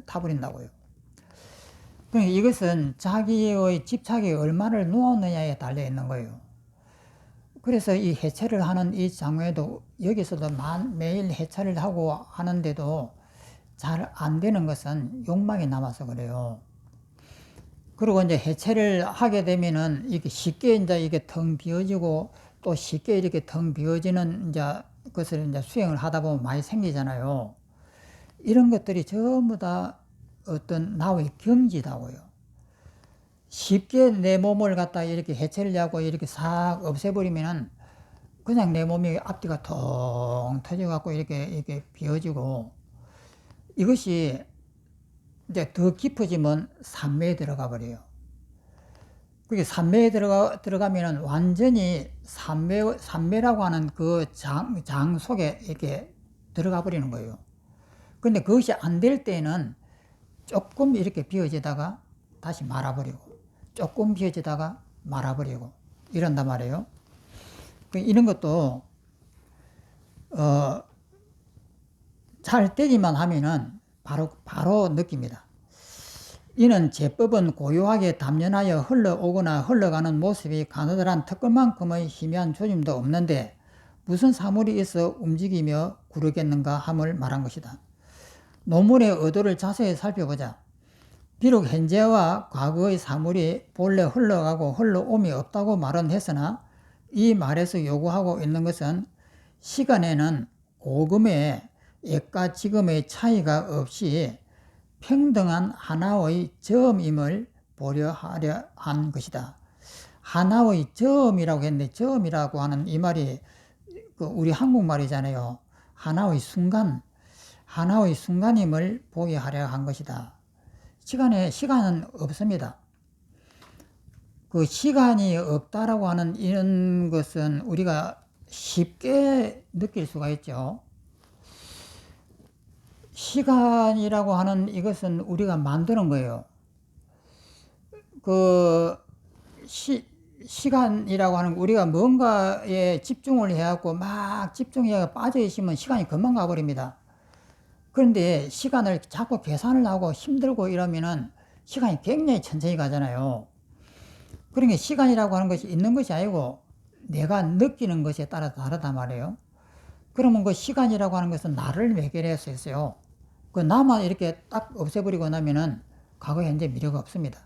타버린다고요. 그러니까 이것은 자기의 집착이 얼마를 놓았느냐에 달려 있는 거예요. 그래서 이 해체를 하는 이 장면에도 여기서도 매일 해체를 하고 하는데도 잘 안 되는 것은 욕망이 남아서 그래요. 그리고 이제 해체를 하게 되면은 이게 쉽게 이제 텅 비어지고 또 쉽게 이렇게 텅 비어지는 이제 것을 이제 수행을 하다 보면 많이 생기잖아요. 이런 것들이 전부 다 어떤 나의 경지다고요. 쉽게 내 몸을 갖다 이렇게 해체를 하고 이렇게 싹 없애버리면은 그냥 내 몸이 앞뒤가 텅 터져갖고 이렇게 비어지고, 이것이 이제 더 깊어지면 산매에 들어가 버려요. 그게 산매에 들어가면은 완전히 산매라고 하는 그 장 속에 이렇게 들어가 버리는 거예요. 근데 그것이 안 될 때는 조금 이렇게 비어지다가 다시 말아버리고, 조금 비어지다가 말아버리고, 이런단 말이에요. 이런 것도, 잘 되기만 하면은 바로 느낍니다. 이는 제법은 고요하게 담연하여 흘러오거나 흘러가는 모습이 가느다란 턱걸만큼의 희미한 조짐도 없는데 무슨 사물이 있어 움직이며 구르겠는가 함을 말한 것이다. 논문의 의도를 자세히 살펴보자. 비록 현재와 과거의 사물이 본래 흘러가고 흘러옴이 없다고 말은 했으나 이 말에서 요구하고 있는 것은 시간에는 고금의 옛과 지금의 차이가 없이 평등한 하나의 점임을 보려 하려 한 것이다. 하나의 점이라고 했는데, 점이라고 하는 이 말이 우리 한국말이잖아요. 하나의 순간임을 보게 하려 한 것이다. 시간은 없습니다. 그 시간이 없다라고 하는 이런 것은 우리가 쉽게 느낄 수가 있죠. 시간이라고 하는 이것은 우리가 만드는 거예요. 시간이라고 하는 우리가 뭔가에 집중을 해갖고 막 집중해서 빠져 있으면 시간이 금방 가버립니다. 그런데 시간을 자꾸 계산을 하고 힘들고 이러면은 시간이 굉장히 천천히 가잖아요. 그러니까 시간이라고 하는 것이 있는 것이 아니고 내가 느끼는 것에 따라 다르단 말이에요. 그러면 그 시간이라고 하는 것은 나를 매개할 수 있어요. 그 나만 이렇게 딱 없애버리고 나면은 과거 현재 미래가 없습니다.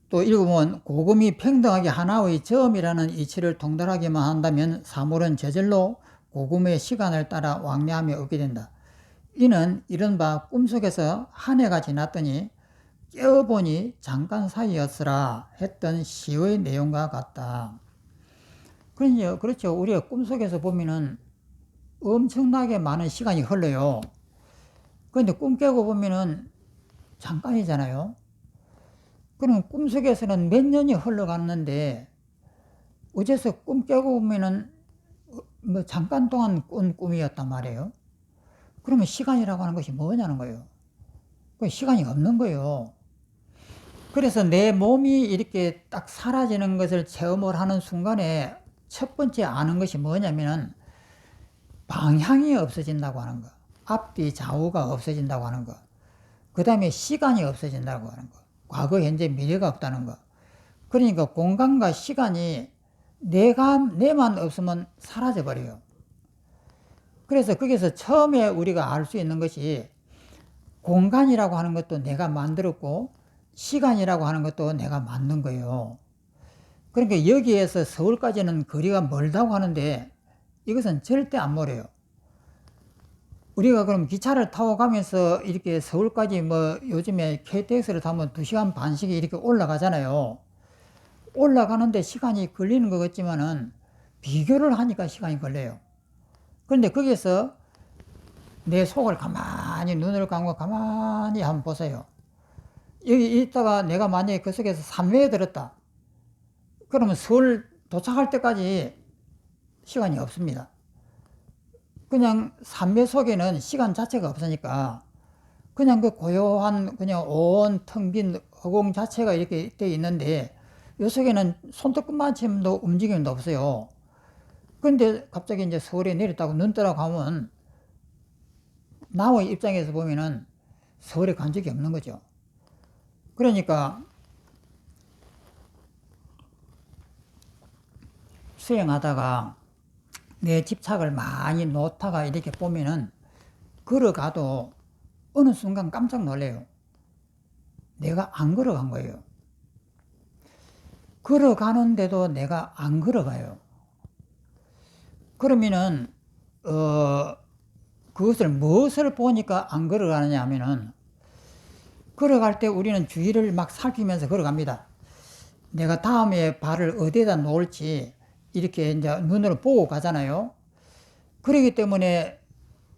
또 읽으면 고금이 평등하게 하나의 점이라는 이치를 통달하게만 한다면 사물은 저절로 고금의 시간을 따라 왕래하며 없게 된다. 이는 이른바 꿈속에서 한 해가 지났더니 깨어보니 잠깐 사이였으라 했던 시의 내용과 같다. 그렇죠. 우리가 꿈속에서 보면은 엄청나게 많은 시간이 흘러요. 그런데 꿈 깨고 보면은 잠깐이잖아요. 그럼 꿈속에서는 몇 년이 흘러갔는데 어째서 꿈 깨고 보면은 뭐 잠깐 동안 꾼 꿈이었단 말이에요. 그러면 시간이라고 하는 것이 뭐냐는 거예요. 그 시간이 없는 거예요. 그래서 내 몸이 이렇게 딱 사라지는 것을 체험을 하는 순간에 첫 번째 아는 것이 뭐냐면은 방향이 없어진다고 하는 거. 앞뒤 좌우가 없어진다고 하는 거. 그 다음에 시간이 없어진다고 하는 거. 과거, 현재, 미래가 없다는 거. 그러니까 공간과 시간이 내만 없으면 사라져버려요. 그래서 거기서 처음에 우리가 알 수 있는 것이 공간이라고 하는 것도 내가 만들었고 시간이라고 하는 것도 내가 만든 거예요. 그러니까 여기에서 서울까지는 거리가 멀다고 하는데 이것은 절대 안 멀어요. 우리가 그럼 기차를 타고 가면서 이렇게 서울까지 뭐 요즘에 KTX를 타면 2시간 반씩 이렇게 올라가잖아요. 올라가는데 시간이 걸리는 것 같지만은 비교를 하니까 시간이 걸려요. 그런데 거기서 내 속을 가만히 눈을 감고 가만히 한번 보세요. 여기 있다가 내가 만약에 그 속에서 삼회에 들었다. 그러면 서울 도착할 때까지 시간이 없습니다. 그냥 삼회 속에는 시간 자체가 없으니까 그냥 그 고요한 그냥 온 텅 빈 허공 자체가 이렇게 돼 있는데 요 속에는 손톱끝만큼도 움직임도 없어요. 그런데 갑자기 이제 서울에 내렸다고 눈 뜨라고 가면 나의 입장에서 보면은 서울에 간 적이 없는 거죠. 그러니까 수행하다가 내 집착을 많이 놓다가 이렇게 보면은 걸어가도 어느 순간 깜짝 놀래요. 내가 안 걸어간 거예요. 걸어가는데도 내가 안 걸어가요. 그러면은 그것을 무엇을 보니까 안 걸어가느냐 하면은 걸어갈 때 우리는 주위를 막 살피면서 걸어갑니다. 내가 다음에 발을 어디에다 놓을지 이렇게 이제 눈으로 보고 가잖아요. 그렇기 때문에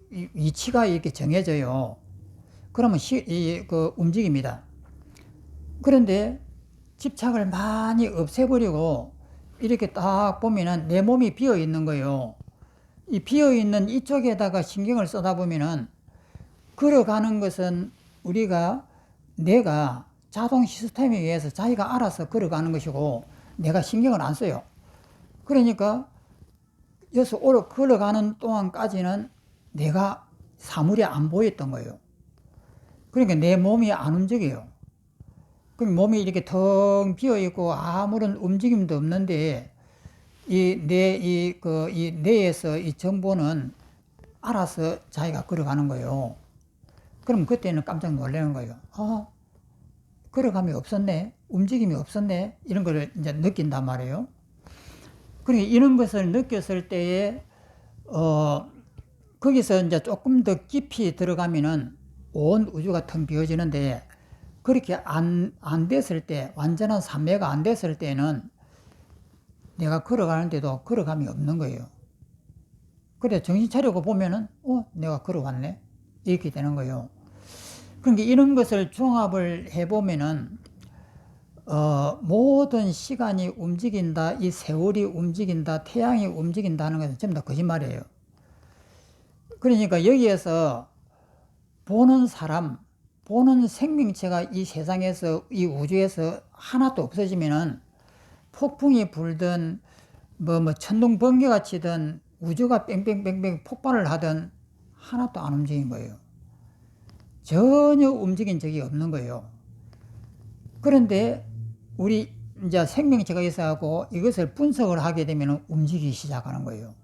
위치가 이렇게 정해져요. 그러면 움직입니다. 그런데 집착을 많이 없애버리고 이렇게 딱 보면은 내 몸이 비어 있는 거예요. 이 비어 있는 이쪽에다가 신경을 쏟아 보면은 걸어가는 것은 내가 자동 시스템에 의해서 자기가 알아서 걸어가는 것이고 내가 신경을 안 써요. 그러니까 여기서 걸어가는 동안까지는 내가 사물이 안 보였던 거예요. 그러니까 내 몸이 안 움직여요. 그럼 몸이 이렇게 텅 비어 있고 아무런 움직임도 없는데 이 뇌에서 이 정보는 알아서 자기가 걸어가는 거예요. 그럼 그때는 깜짝 놀라는 거예요. 걸어감이 없었네, 움직임이 없었네, 이런 걸 이제 느낀단 말이에요. 그러니까 이런 것을 느꼈을 때에 거기서 이제 조금 더 깊이 들어가면은 온 우주가 텅 비어지는데 그렇게 안 됐을 때, 완전한 삼매가 안 됐을 때는 내가 걸어가는데도 걸어감이 없는 거예요. 그래 정신 차리고 보면은 내가 걸어왔네, 이렇게 되는 거예요. 그러니까 이런 것을 종합을 해보면은 모든 시간이 움직인다, 이 세월이 움직인다, 태양이 움직인다는 것은 전부 다 거짓말이에요. 그러니까 여기에서 보는 사람, 보는 생명체가 이 세상에서, 이 우주에서 하나도 없어지면은 폭풍이 불든 뭐 천둥 번개가 치든 우주가 뺑뺑뺑뺑 폭발을 하든 하나도 안 움직인 거예요. 전혀 움직인 적이 없는 거예요. 그런데 우리 이제 생명체가 있어갖고 이것을 분석을 하게 되면 움직이기 시작하는 거예요.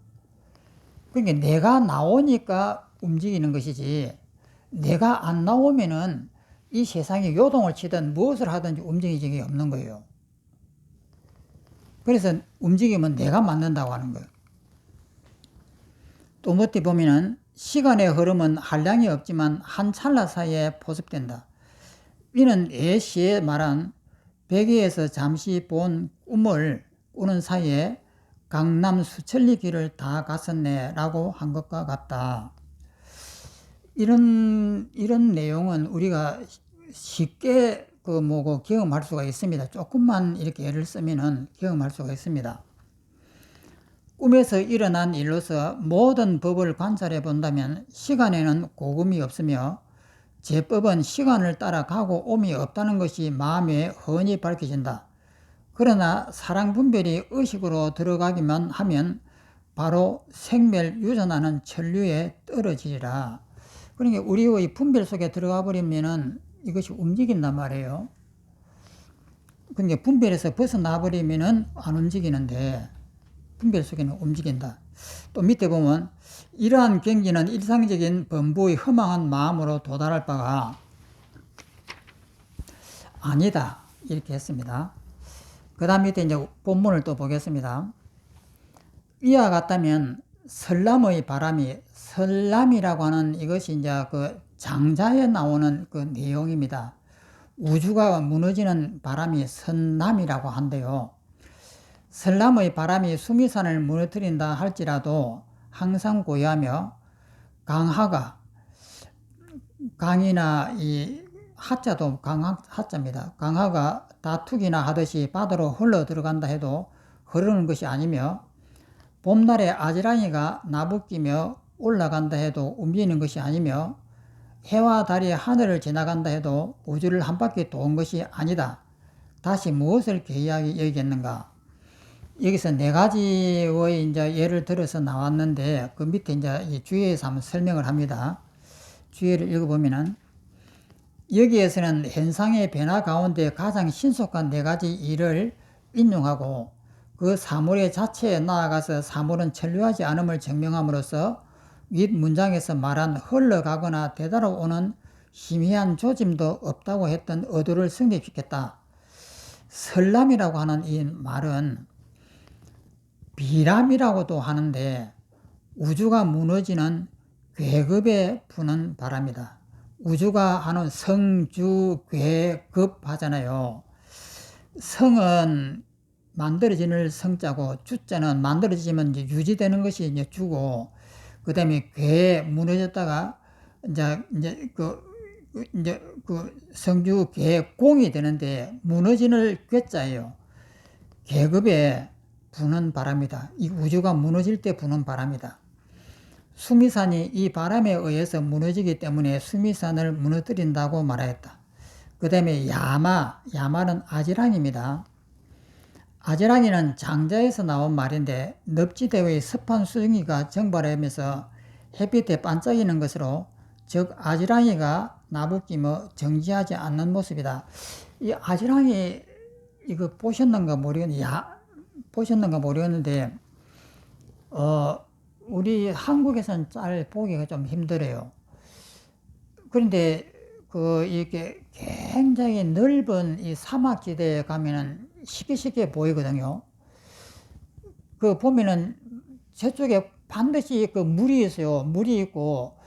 그러니까 내가 나오니까 움직이는 것이지 내가 안 나오면은 이 세상에 요동을 치든 무엇을 하든지 움직이는 적이 없는 거예요. 그래서 움직이면 내가 만든다고 하는 거예요. 또 어디 보면은 시간의 흐름은 한량이 없지만 한 찰나 사이에 포섭된다. 이는 예시에 말한 베개에서 잠시 본 꿈을 꾸는 사이에 강남 수천리 길을 다 갔었네 라고 한 것과 같다. 이런 내용은 우리가 쉽게 경험할 수가 있습니다. 조금만 이렇게 예를 쓰면은 경험할 수가 있습니다. 꿈에서 일어난 일로서 모든 법을 관찰해 본다면 시간에는 고금이 없으며 제법은 시간을 따라 가고 옴이 없다는 것이 마음에 훤히 밝혀진다. 그러나 사랑 분별이 의식으로 들어가기만 하면 바로 생멸유전하는 천류에 떨어지리라. 그러니까 우리의 분별 속에 들어가 버리면은 이것이 움직인단 말이에요. 그러니까 분별에서 벗어나 버리면은 안 움직이는데 분별 속에는 움직인다. 또 밑에 보면 이러한 경지는 일상적인 범부의 허망한 마음으로 도달할 바가 아니다. 이렇게 했습니다. 그 다음 밑에 이제 본문을 또 보겠습니다. 이와 같다면 설람의 바람이, 설람이라고 하는 이것이 이제 그 장자에 나오는 그 내용입니다. 우주가 무너지는 바람이 선람이라고 한대요. 설람의 바람이 수미산을 무너뜨린다 할지라도 항상 고요하며 강하가, 강이나 이 하자도 하자입니다. 강하가 다투기나 하듯이 바다로 흘러 들어간다 해도 흐르는 것이 아니며 봄날에 아지랑이가 나부끼며 올라간다 해도 움직이는 것이 아니며 해와 달이 하늘을 지나간다 해도 우주를 한 바퀴 도는 것이 아니다. 다시 무엇을 괴이하게 여기겠는가? 여기서 네 가지의 이제 예를 들어서 나왔는데 그 밑에 이제 이 주의에서 한번 설명을 합니다. 주의를 읽어보면은 여기에서는 현상의 변화 가운데 가장 신속한 네 가지 일을 인용하고 그 사물의 자체에 나아가서 사물은 천류하지 않음을 증명함으로써 윗 문장에서 말한 흘러가거나 되돌아오는 희미한 조짐도 없다고 했던 의도를 성립시켰다. 설람이라고 하는 이 말은 비람이라고도 하는데 우주가 무너지는 괴급에 부는 바람이다. 우주가 하는 성주괴급 하잖아요. 성은 만들어지는 성자고 주자는 만들어지면 이제 유지되는 것이 이제 주고 그 다음에 괴 무너졌다가 이제 그 성주 괴공이 되는데 무너지는 괴자예요. 계급에 부는 바람이다. 이 우주가 무너질 때 부는 바람이다. 수미산이 이 바람에 의해서 무너지기 때문에 수미산을 무너뜨린다고 말하였다. 그 다음에 야마는 아지랑입니다. 아지랑이는 장자에서 나온 말인데 늪지대의 습한 수증기가 증발하면서 햇빛에 반짝이는 것으로 즉 아지랑이가 나부끼며 정지하지 않는 모습이다. 이 아지랑이 이거 보셨는가 모르겠는데 우리 한국에서는 잘 보기가 좀 힘들어요. 그런데 이렇게 굉장히 넓은 이 사막지대에 가면은 쉽게 보이거든요. 보면은 저쪽에 반드시 물이 있어요. 물이 있고,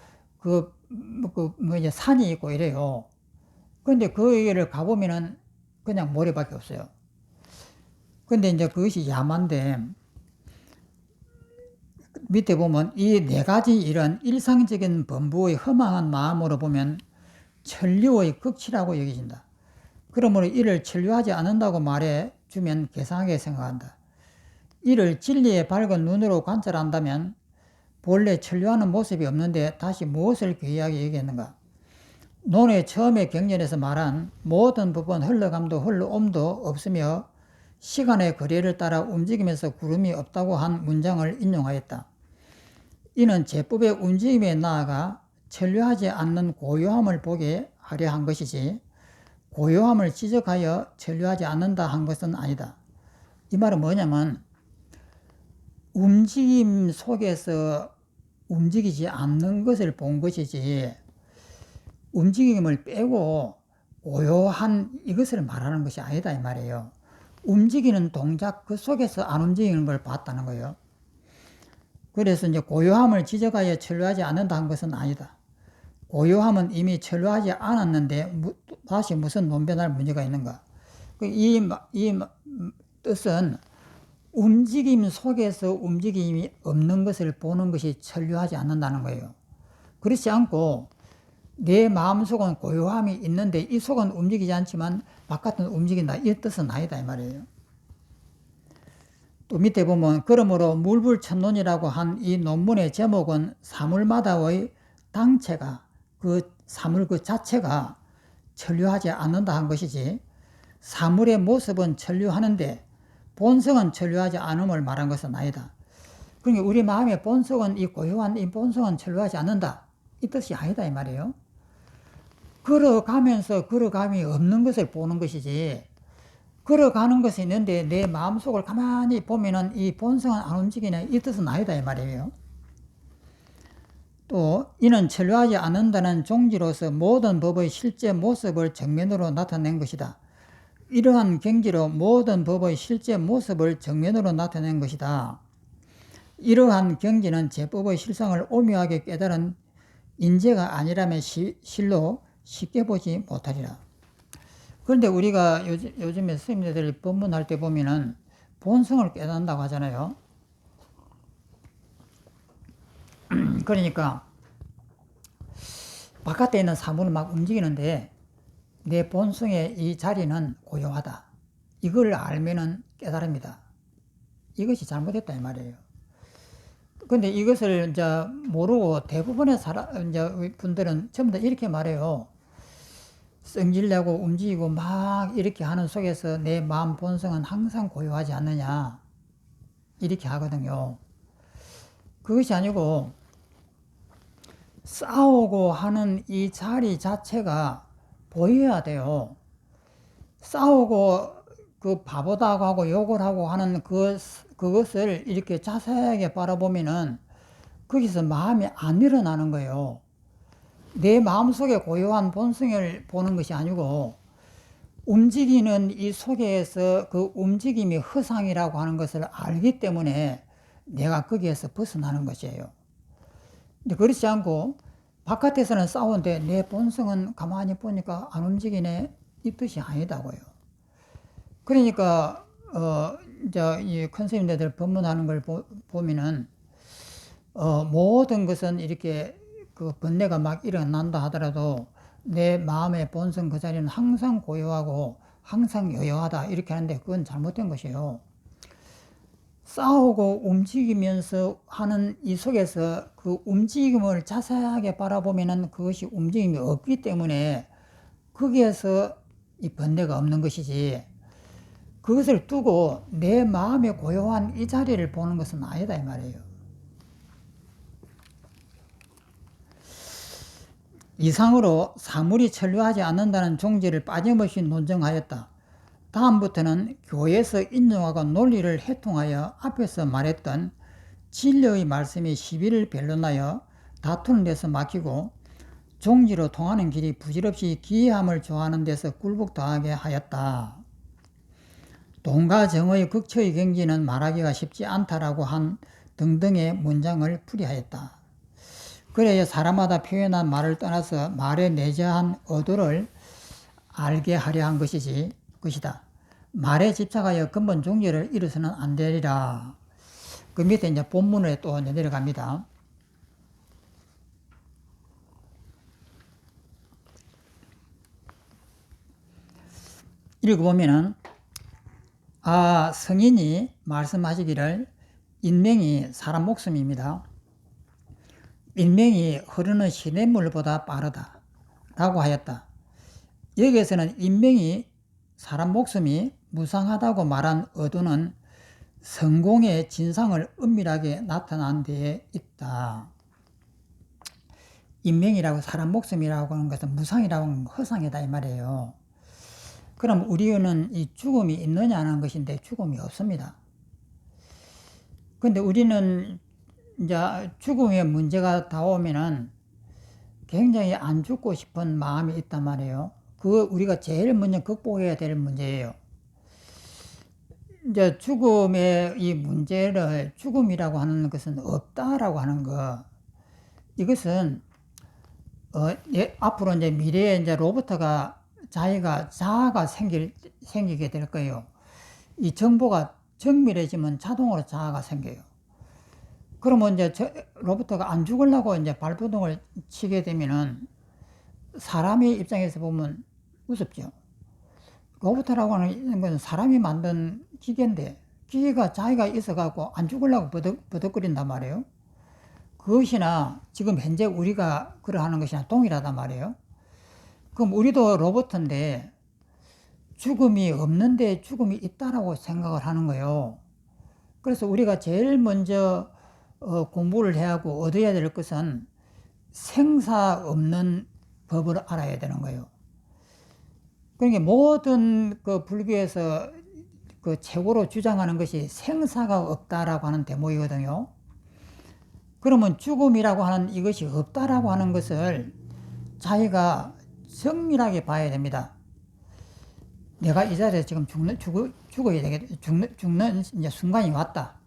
산이 있고 이래요. 그런데 거기를 가보면은 그냥 모래밖에 없어요. 근데 이제 그것이 야만데, 밑에 보면 이 네 가지 이런 일상적인 범부의 허망한 마음으로 보면 천류의 극치라고 여겨진다. 그러므로 이를 천류하지 않는다고 말해 주면 괴상하게 생각한다. 이를 진리의 밝은 눈으로 관찰한다면 본래 천류하는 모습이 없는데 다시 무엇을 괴이하게 여기겠는가? 논의 처음에 경전에서 말한 모든 법은 흘러감도 흘러옴도 없으며 시간의 거리를 따라 움직이면서 구름이 없다고 한 문장을 인용하였다. 이는 제법의 움직임에 나아가 천류하지 않는 고요함을 보게 하려 한 것이지 고요함을 지적하여 천류하지 않는다 한 것은 아니다. 이 말은 뭐냐면 움직임 속에서 움직이지 않는 것을 본 것이지 움직임을 빼고 고요한 이것을 말하는 것이 아니다 이 말이에요. 움직이는 동작 그 속에서 안 움직이는 걸 봤다는 거예요. 그래서 이제 고요함을 지적하여 천류하지 않는다 한 것은 아니다. 고요함은 이미 천류하지 않았는데 다시 무슨 논변할 문제가 있는가? 이 뜻은 움직임 속에서 움직임이 없는 것을 보는 것이 천류하지 않는다는 거예요. 그렇지 않고 내 마음속은 고요함이 있는데 이 속은 움직이지 않지만 바깥은 움직인다. 이 뜻은 아니다 이 말이에요. 또 밑에 보면 그러므로 물불천론이라고 한 이 논문의 제목은 사물마다의 당체가 그 사물 그 자체가 천류하지 않는다 한 것이지 사물의 모습은 천류하는데 본성은 천류하지 않음을 말한 것은 아니다. 그러니까 우리 마음의 본성은 이 고유한 이 본성은 천류하지 않는다 이 뜻이 아니다 이 말이에요. 걸어가면서 걸어감이 없는 것을 보는 것이지 걸어가는 것이 있는데 내 마음속을 가만히 보면은 이 본성은 안 움직이네 이 뜻은 아니다 이 말이에요. 또 이는 천류하지 않는다는 종지로서 모든 법의 실제 모습을 정면으로 나타낸 것이다. 이러한 경지로 모든 법의 실제 모습을 정면으로 나타낸 것이다. 이러한 경지는 제법의 실상을 오묘하게 깨달은 인재가 아니라면 실로 쉽게 보지 못하리라. 그런데 우리가 요즘에 스님들이 법문할 때 보면은 본성을 깨닫는다고 하잖아요. 그러니까 바깥에 있는 사물은 막 움직이는데 내 본성의 이 자리는 고요하다. 이걸 알면은 깨달습니다. 이것이 잘못됐다 이 말이에요. 근데 이것을 이제 모르고 대부분의 이제 분들은 전부 다 이렇게 말해요. 성질내고 움직이고 막 이렇게 하는 속에서 내 마음 본성은 항상 고요하지 않느냐. 이렇게 하거든요. 그것이 아니고 싸우고 하는 이 자리 자체가 보여야 돼요. 싸우고 그 바보다고 하고 욕을 하고 하는 그것을 이렇게 자세하게 바라보면은 거기서 마음이 안 일어나는 거예요. 내 마음속에 고요한 본성을 보는 것이 아니고 움직이는 이 속에서 그 움직임이 허상이라고 하는 것을 알기 때문에 내가 거기에서 벗어나는 것이에요. 근데 그렇지 않고 바깥에서는 싸우는데 내 본성은 가만히 보니까 안 움직이네 이 뜻이 아니다고요. 그러니까 이제 이 큰 스님들 법문하는 걸 보면은 모든 것은 이렇게 그 번뇌가 막 일어난다 하더라도 내 마음의 본성 그 자리는 항상 고요하고 항상 여여하다 이렇게 하는데 그건 잘못된 것이에요. 싸우고 움직이면서 하는 이 속에서 그 움직임을 자세하게 바라보면은 그것이 움직임이 없기 때문에 거기에서 이 번뇌가 없는 것이지 그것을 두고 내 마음의 고요한 이 자리를 보는 것은 아니다 이 말이에요. 이상으로 사물이 천류하지 않는다는 종지를 빠짐없이 논증하였다. 다음부터는 교에서 인용하고 논리를 해통하여 앞에서 말했던 진리의 말씀이 시비를 변론하여 다투는 데서 막히고 종지로 통하는 길이 부질없이 기이함을 좋아하는 데서 굴복당하게 하였다. 동가정의 극처의 경지는 말하기가 쉽지 않다라고 한 등등의 문장을 풀이하였다. 그래야 사람마다 표현한 말을 떠나서 말의 내재한 의도를 알게 하려 한 것이다. 말에 집착하여 근본 종교를 이루서는 안 되리라. 그 밑에 이제 본문에 또 내려갑니다. 읽어보면은, 성인이 말씀하시기를 인명이 사람 목숨입니다. 인명이 흐르는 시냇물보다 빠르다. 라고 하였다. 여기에서는 인명이 사람 목숨이 무상하다고 말한 의도는 성공의 진상을 은밀하게 나타난 데에 있다. 인명이라고 사람 목숨이라고 하는 것은 무상이라고 하는 허상이다 이 말이에요. 그럼 우리는 이 죽음이 있느냐 하는 것인데 죽음이 없습니다. 근데 우리는 이제 죽음의 문제가 다오면은 굉장히 안 죽고 싶은 마음이 있단 말이에요. 그거 우리가 제일 먼저 극복해야 될 문제예요. 이제 죽음의 이 문제를 죽음이라고 하는 것은 없다라고 하는 거. 이것은 앞으로 이제 미래에 이제 로봇가 자아가 생기게 될 거예요. 이 정보가 정밀해지면 자동으로 자아가 생겨요. 그러면 이제 로봇가 안 죽으려고 이제 발버둥을 치게 되면은 사람의 입장에서 보면 우습죠. 로봇이라고 하는 건 사람이 만든 기계인데 기계가 자기가 있어갖고 안 죽으려고 버덕거린단 말이에요. 그것이나 지금 현재 우리가 그러하는 것이나 동일하단 말이에요. 그럼 우리도 로봇인데 죽음이 없는데 죽음이 있다라고 생각을 하는 거예요. 그래서 우리가 제일 먼저 공부를 해야 하고 얻어야 될 것은 생사 없는 법을 알아야 되는 거예요. 그러니까 모든 그 불교에서 그 최고로 주장하는 것이 생사가 없다라고 하는 대목이거든요. 그러면 죽음이라고 하는 이것이 없다라고 하는 것을 자기가 정밀하게 봐야 됩니다. 내가 이 자리에서 지금 죽어야 되겠다. 죽는 이제 순간이 왔다.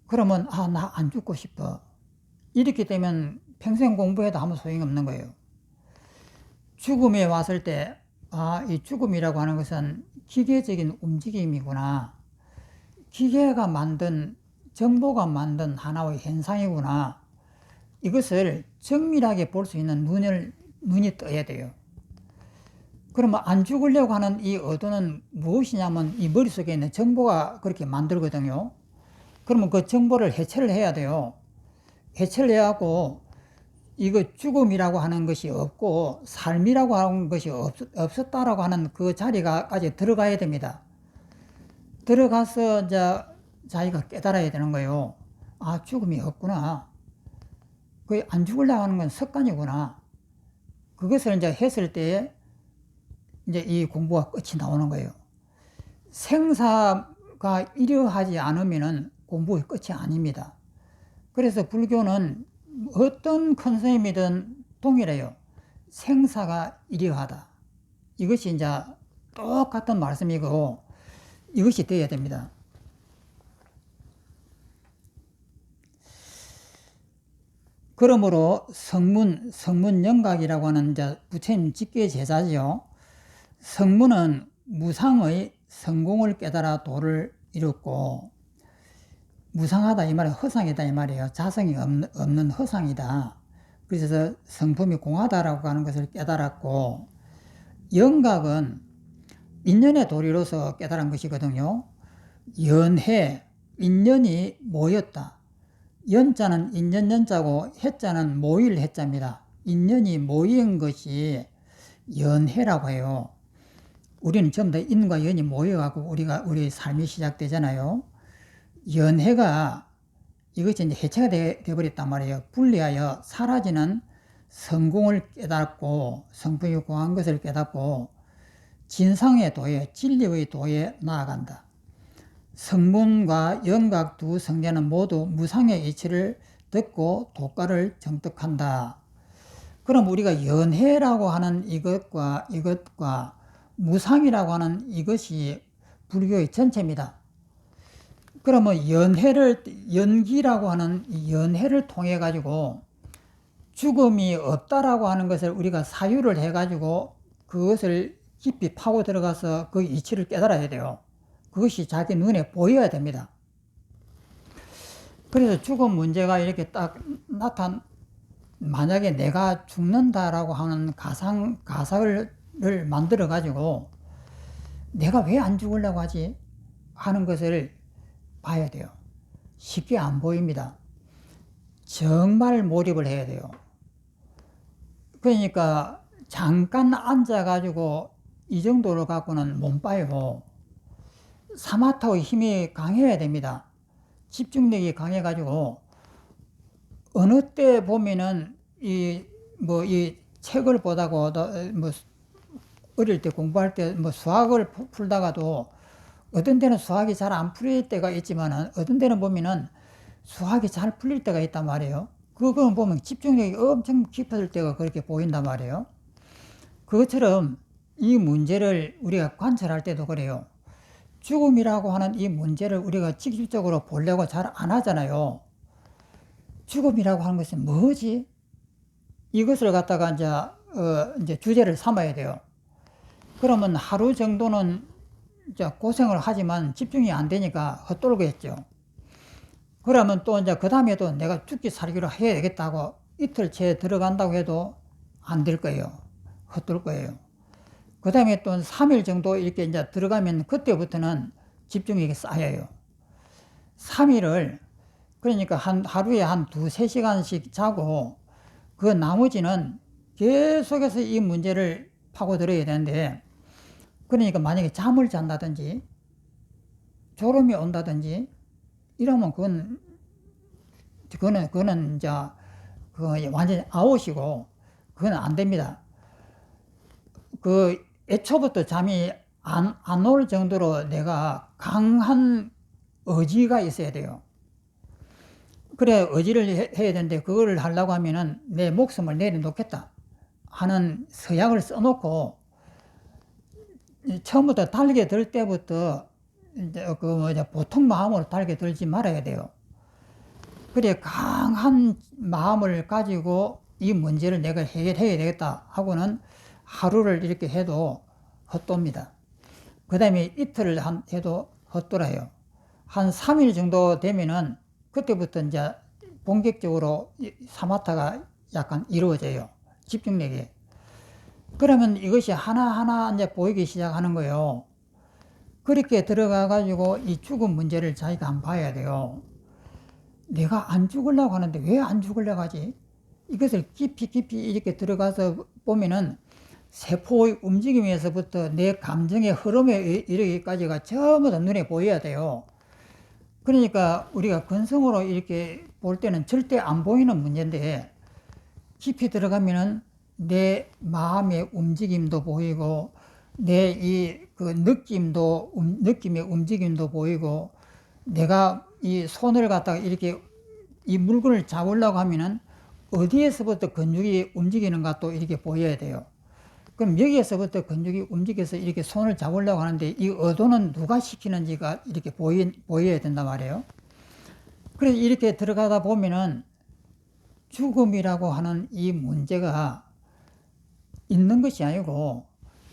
그러면, 나 안 죽고 싶어. 이렇게 되면 평생 공부해도 아무 소용이 없는 거예요. 죽음에 왔을 때, 이 죽음이라고 하는 것은 기계적인 움직임이구나. 기계가 만든, 정보가 만든 하나의 현상이구나. 이것을 정밀하게 볼 수 있는 눈이 떠야 돼요. 그러면 안 죽으려고 하는 이 의도는 무엇이냐면 이 머릿속에 있는 정보가 그렇게 만들거든요. 그러면 그 정보를 해체를 해야 돼요. 해체를 해갖고 이거 죽음이라고 하는 것이 없고 삶이라고 하는 것이 없었다라고 하는 그 자리까지 들어가야 됩니다. 들어가서 이제 자기가 깨달아야 되는 거예요. 죽음이 없구나. 그 안 죽으려고 하는 건 습관이구나. 그것을 이제 했을 때 이제 이 공부가 끝이 나오는 거예요. 생사가 이려하지 않으면은 공부의 끝이 아닙니다. 그래서 불교는 어떤 큰 스님이든 동일해요. 생사가 이려하다. 이것이 이제 똑같은 말씀이고 이것이 되어야 됩니다. 그러므로 성문영각이라고 하는 이제 부처님 직계 제자지요. 성문은 무상의 성공을 깨달아 도를 이뤘고, 무상하다 이 말은 허상이다 이 말이에요. 자성이 없는 허상이다. 그래서 성품이 공하다라고 하는 것을 깨달았고, 영각은 인연의 도리로서 깨달은 것이거든요. 연해, 인연이 모였다. 연자는 인연 연자고 해자는 모일 해자입니다. 인연이 모인 것이 연해라고 해요. 우리는 전부 다 인과 연이 모여갖고 우리 삶이 시작되잖아요. 연해가 이것이 이제 해체가 되어버렸단 말이에요. 분리하여 사라지는 성공을 깨닫고 성품이 공한 것을 깨닫고 진상의 도에 진리의 도에 나아간다. 성문과 영각 두 성자는 모두 무상의 이치를 듣고 도가를 정득한다. 그럼 우리가 연해라고 하는 이것과 무상이라고 하는 이것이 불교의 전체입니다. 그러면 연기라고 하는 연해를 통해 가지고 죽음이 없다라고 하는 것을 우리가 사유를 해 가지고 그것을 깊이 파고 들어가서 그 이치를 깨달아야 돼요. 그것이 자기 눈에 보여야 됩니다. 그래서 죽음 문제가 이렇게 딱 만약에 내가 죽는다라고 하는 가상을 만들어 가지고 내가 왜 안 죽으려고 하지? 하는 것을 봐야 돼요. 쉽게 안 보입니다. 정말 몰입을 해야 돼요. 그러니까 잠깐 앉아가지고 이 정도로 갖고는 못 봐요. 사마타의 힘이 강해야 됩니다. 집중력이 강해가지고 어느 때 보면은 이 책을 보다가 어릴 때 공부할 때 수학을 풀다가도 어떤 때는 수학이 잘 안 풀릴 때가 있지만은 어떤 때는 보면은 수학이 잘 풀릴 때가 있단 말이에요. 그거 보면 집중력이 엄청 깊어질 때가 그렇게 보인단 말이에요. 그것처럼 이 문제를 우리가 관찰할 때도 그래요. 죽음이라고 하는 이 문제를 우리가 직접적으로 보려고 잘 안 하잖아요. 죽음이라고 하는 것은 뭐지? 이것을 갖다가 이제 주제를 삼아야 돼요. 그러면 하루 정도는 이제 고생을 하지만 집중이 안 되니까 헛돌겠죠. 그러면 또 이제 그 다음에도 내가 죽기 살기로 해야 되겠다고 이틀째 들어간다고 해도 안 될 거예요. 헛돌 거예요. 그 다음에 또 3일 정도 이렇게 이제 들어가면 그때부터는 집중력이 쌓여요. 3일을 그러니까 하루에 한 2-3시간씩 자고 그 나머지는 계속해서 이 문제를 파고들어야 되는데, 그러니까 만약에 잠을 잔다든지 졸음이 온다든지 이러면 그거는 이제 완전히 아웃이고 그건 안 됩니다. 애초부터 잠이 안 올 정도로 내가 강한 의지가 있어야 돼요. 그래 의지를 해야 되는데, 그거를 하려고 하면은 내 목숨을 내려놓겠다 하는 서약을 써놓고 처음부터 달게 들 때부터 이제 보통 마음으로 달게 들지 말아야 돼요. 그래 강한 마음을 가지고 이 문제를 내가 해결해야 되겠다 하고는 하루를 이렇게 해도 헛도입니다. 그 다음에 이틀을 해도 헛돌아요. 한 3일 정도 되면은 그때부터 이제 본격적으로 사마타가 약간 이루어져요. 집중력이. 그러면 이것이 하나하나 이제 보이기 시작하는 거예요. 그렇게 들어가가지고 이 죽음 문제를 자기가 한번 봐야 돼요. 내가 안 죽으려고 하는데 왜 안 죽으려고 하지? 이것을 깊이 이렇게 들어가서 보면은 세포의 움직임에서부터 내 감정의 흐름에 이르기까지가 전부 다 눈에 보여야 돼요. 그러니까 우리가 근성으로 이렇게 볼 때는 절대 안 보이는 문제인데, 깊이 들어가면은 내 마음의 움직임도 보이고 내 느낌의 움직임도 보이고, 내가 이 손을 갖다가 이렇게 이 물건을 잡으려고 하면은 어디에서부터 근육이 움직이는가 또 이렇게 보여야 돼요. 그럼 여기에서부터 근육이 움직여서 이렇게 손을 잡으려고 하는데 이 의도는 누가 시키는지가 이렇게 보여야 된단 말이에요. 그래서 이렇게 들어가다 보면은 죽음이라고 하는 이 문제가 있는 것이 아니고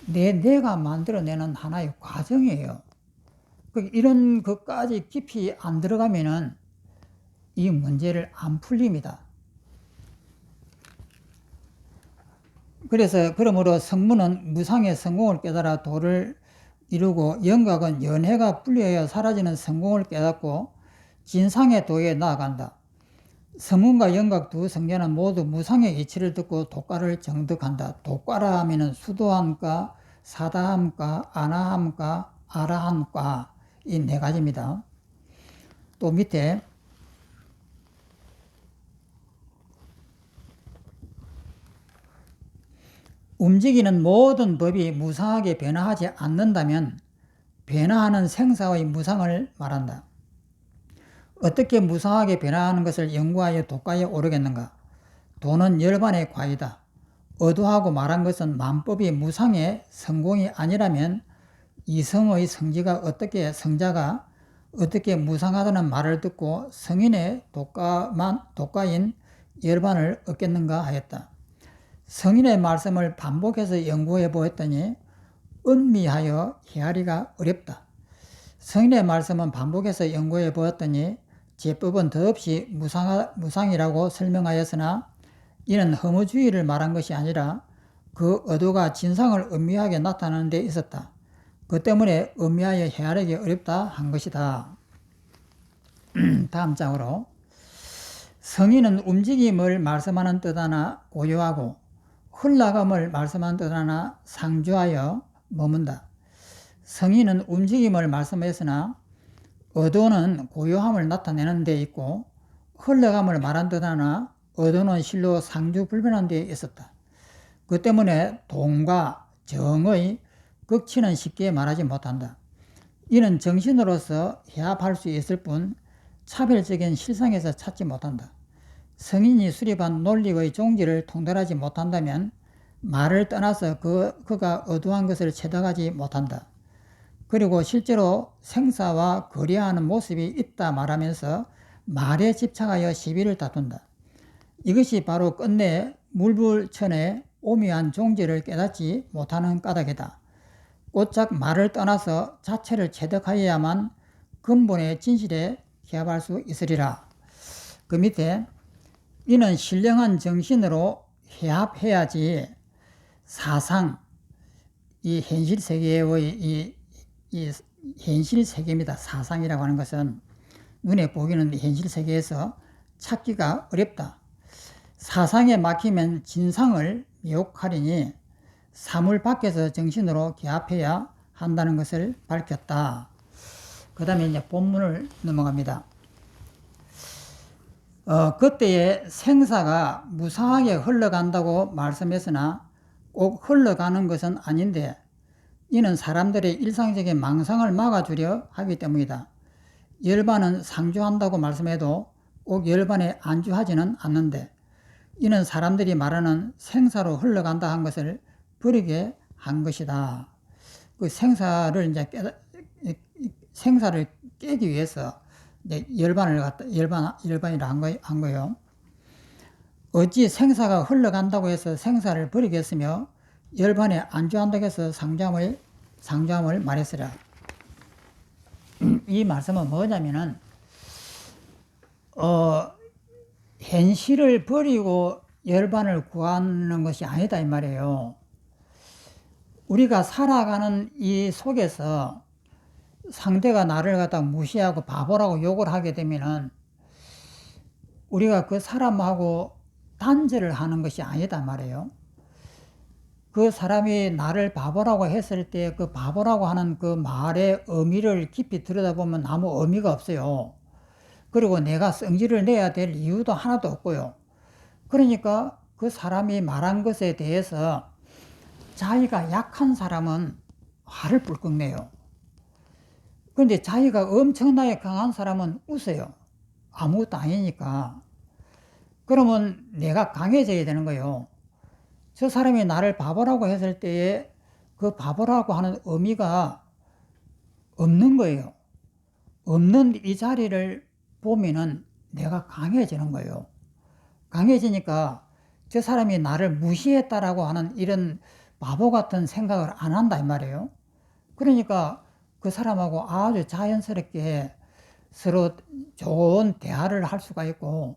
내가 만들어내는 하나의 과정이에요. 이런 것까지 깊이 안 들어가면은 이 문제를 안 풀립니다. 그러므로 성문은 무상의 성공을 깨달아 도를 이루고, 영각은 연회가 분리하여 사라지는 성공을 깨닫고 진상의 도에 나아간다. 성문과 영각 두 성자는 모두 무상의 이치를 듣고 독과를 정득한다. 독과라 하면은 수도함과 사다함과 아나함과 아라함과 이 네 가지입니다. 또 밑에 움직이는 모든 법이 무상하게 변화하지 않는다면 변화하는 생사의 무상을 말한다. 어떻게 무상하게 변화하는 것을 연구하여 독과에 오르겠는가? 도는 열반의 과이다. 어두하고 말한 것은 만법이 무상의 성공이 아니라면 이성의 성자가 어떻게 무상하다는 말을 듣고 성인의 독과인 열반을 얻겠는가 하였다. 성인의 말씀을 반복해서 연구해 보았더니 은미하여 헤아리기가 어렵다. 성인의 말씀은 반복해서 연구해 보았더니 제법은 더없이 무상이라고 설명하였으나 이는 허무주의를 말한 것이 아니라 그 의도가 진상을 음미하게 나타나는 데 있었다. 그 때문에 음미하여 헤아리기 어렵다 한 것이다. 다음 장으로, 성인은 움직임을 말씀하는 뜻 하나 고요하고 흘러감을 말씀하는 뜻 하나 상주하여 머문다. 성인은 움직임을 말씀했으나 의도는 고요함을 나타내는 데 있고, 흘러감을 말한 듯 하나 의도는 실로 상주불변한 데 있었다. 그 때문에 동과 정의 극치는 쉽게 말하지 못한다. 이는 정신으로서 해합할 수 있을 뿐 차별적인 실상에서 찾지 못한다. 성인이 수립한 논리의 종지를 통달하지 못한다면 말을 떠나서 그가 의도한 것을 채덕하지 못한다. 그리고 실제로 생사와 거래하는 모습이 있다 말하면서 말에 집착하여 시비를 다툰다. 이것이 바로 끝내 물불천의 오묘한 종지를 깨닫지 못하는 까닭이다. 곧작 말을 떠나서 자체를 체득하여야만 근본의 진실에 기합할 수 있으리라. 그 밑에 이는 신령한 정신으로 해합해야지 사상, 이 현실 세계의 이 현실 세계입니다. 사상이라고 하는 것은 눈에 보기는 현실 세계에서 찾기가 어렵다. 사상에 막히면 진상을 미혹하리니 사물 밖에서 정신으로 개합해야 한다는 것을 밝혔다. 그 다음에 이제 본문을 넘어갑니다. 그때의 생사가 무상하게 흘러간다고 말씀했으나 꼭 흘러가는 것은 아닌데 이는 사람들의 일상적인 망상을 막아주려 하기 때문이다. 열반은 상주한다고 말씀해도 꼭 열반에 안주하지는 않는데 이는 사람들이 말하는 생사로 흘러간다 한 것을 버리게 한 것이다. 그 생사를 깨기 위해서 이제 열반이라 한 거예요. 어찌 생사가 흘러간다고 해서 생사를 버리겠으며 열반에 안주한다고 해서 상주함을 말했으라. 이 말씀은 뭐냐면은 현실을 버리고 열반을 구하는 것이 아니다 이 말이에요. 우리가 살아가는 이 속에서 상대가 나를 갖다 무시하고 바보라고 욕을 하게 되면은 우리가 그 사람하고 단절을 하는 것이 아니다 말이에요. 그 사람이 나를 바보라고 했을 때 그 바보라고 하는 그 말의 의미를 깊이 들여다보면 아무 의미가 없어요. 그리고 내가 성질을 내야 될 이유도 하나도 없고요. 그러니까 그 사람이 말한 것에 대해서 자기가 약한 사람은 화를 뿔컥 내요. 그런데 자기가 엄청나게 강한 사람은 웃어요. 아무것도 아니니까. 그러면 내가 강해져야 되는 거예요. 저 사람이 나를 바보라고 했을 때에 그 바보라고 하는 의미가 없는 거예요. 없는 이 자리를 보면은 내가 강해지는 거예요. 강해지니까 저 사람이 나를 무시했다라고 하는 이런 바보 같은 생각을 안 한다 이 말이에요. 그러니까 그 사람하고 아주 자연스럽게 서로 좋은 대화를 할 수가 있고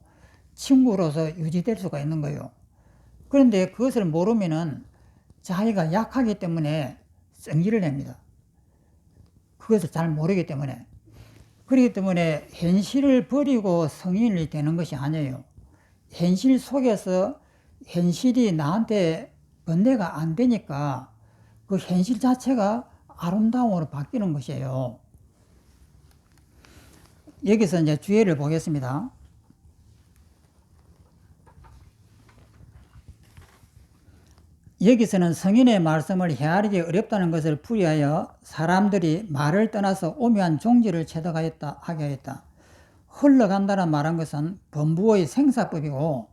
친구로서 유지될 수가 있는 거예요. 그런데 그것을 모르면은 자기가 약하기 때문에 성질을 냅니다. 그것을 잘 모르기 때문에. 그렇기 때문에 현실을 버리고 성인이 되는 것이 아니에요. 현실 속에서 현실이 나한테 번뇌가 안 되니까 그 현실 자체가 아름다움으로 바뀌는 것이에요. 여기서 이제 주의를 보겠습니다. 여기서는 성인의 말씀을 헤아리기 어렵다는 것을 풀이하여 사람들이 말을 떠나서 오묘한 종지를 체득하게 하였다. 흘러간다는 말한 것은 범부의 생사법이고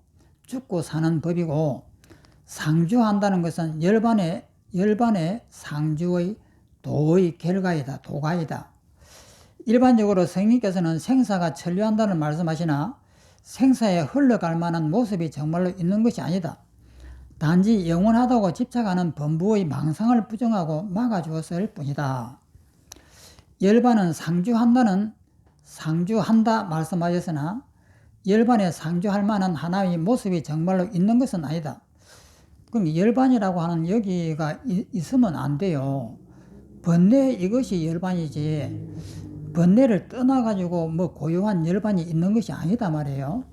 죽고 사는 법이고 상주한다는 것은 열반의 상주의 도의 결과이다. 도가이다. 일반적으로 성인께서는 생사가 천류한다는 말씀하시나 생사에 흘러갈 만한 모습이 정말로 있는 것이 아니다. 단지 영원하다고 집착하는 범부의 망상을 부정하고 막아주었을 뿐이다. 열반은 상주한다 말씀하셨으나 열반에 상주할 만한 하나의 모습이 정말로 있는 것은 아니다. 그럼 열반이라고 하는 여기가 있으면 안 돼요. 번뇌 이것이 열반이지 번뇌를 떠나가지고 뭐 고요한 열반이 있는 것이 아니다 말이에요.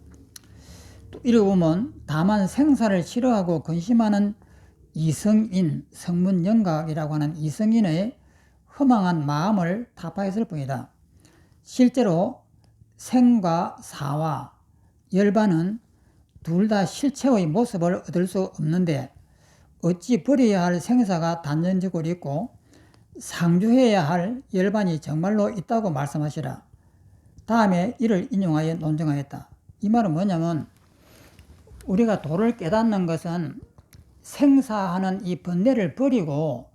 또 이러고 보면 다만 생사를 싫어하고 근심하는 이성인, 성문영각이라고 하는 이성인의 허망한 마음을 타파했을 뿐이다. 실제로 생과 사와 열반은 둘 다 실체의 모습을 얻을 수 없는데 어찌 버려야 할 생사가 단전적으로 있고 상주해야 할 열반이 정말로 있다고 말씀하시라. 다음에 이를 인용하여 논증하였다. 이 말은 뭐냐면 우리가 도를 깨닫는 것은 생사하는 이 번뇌를 버리고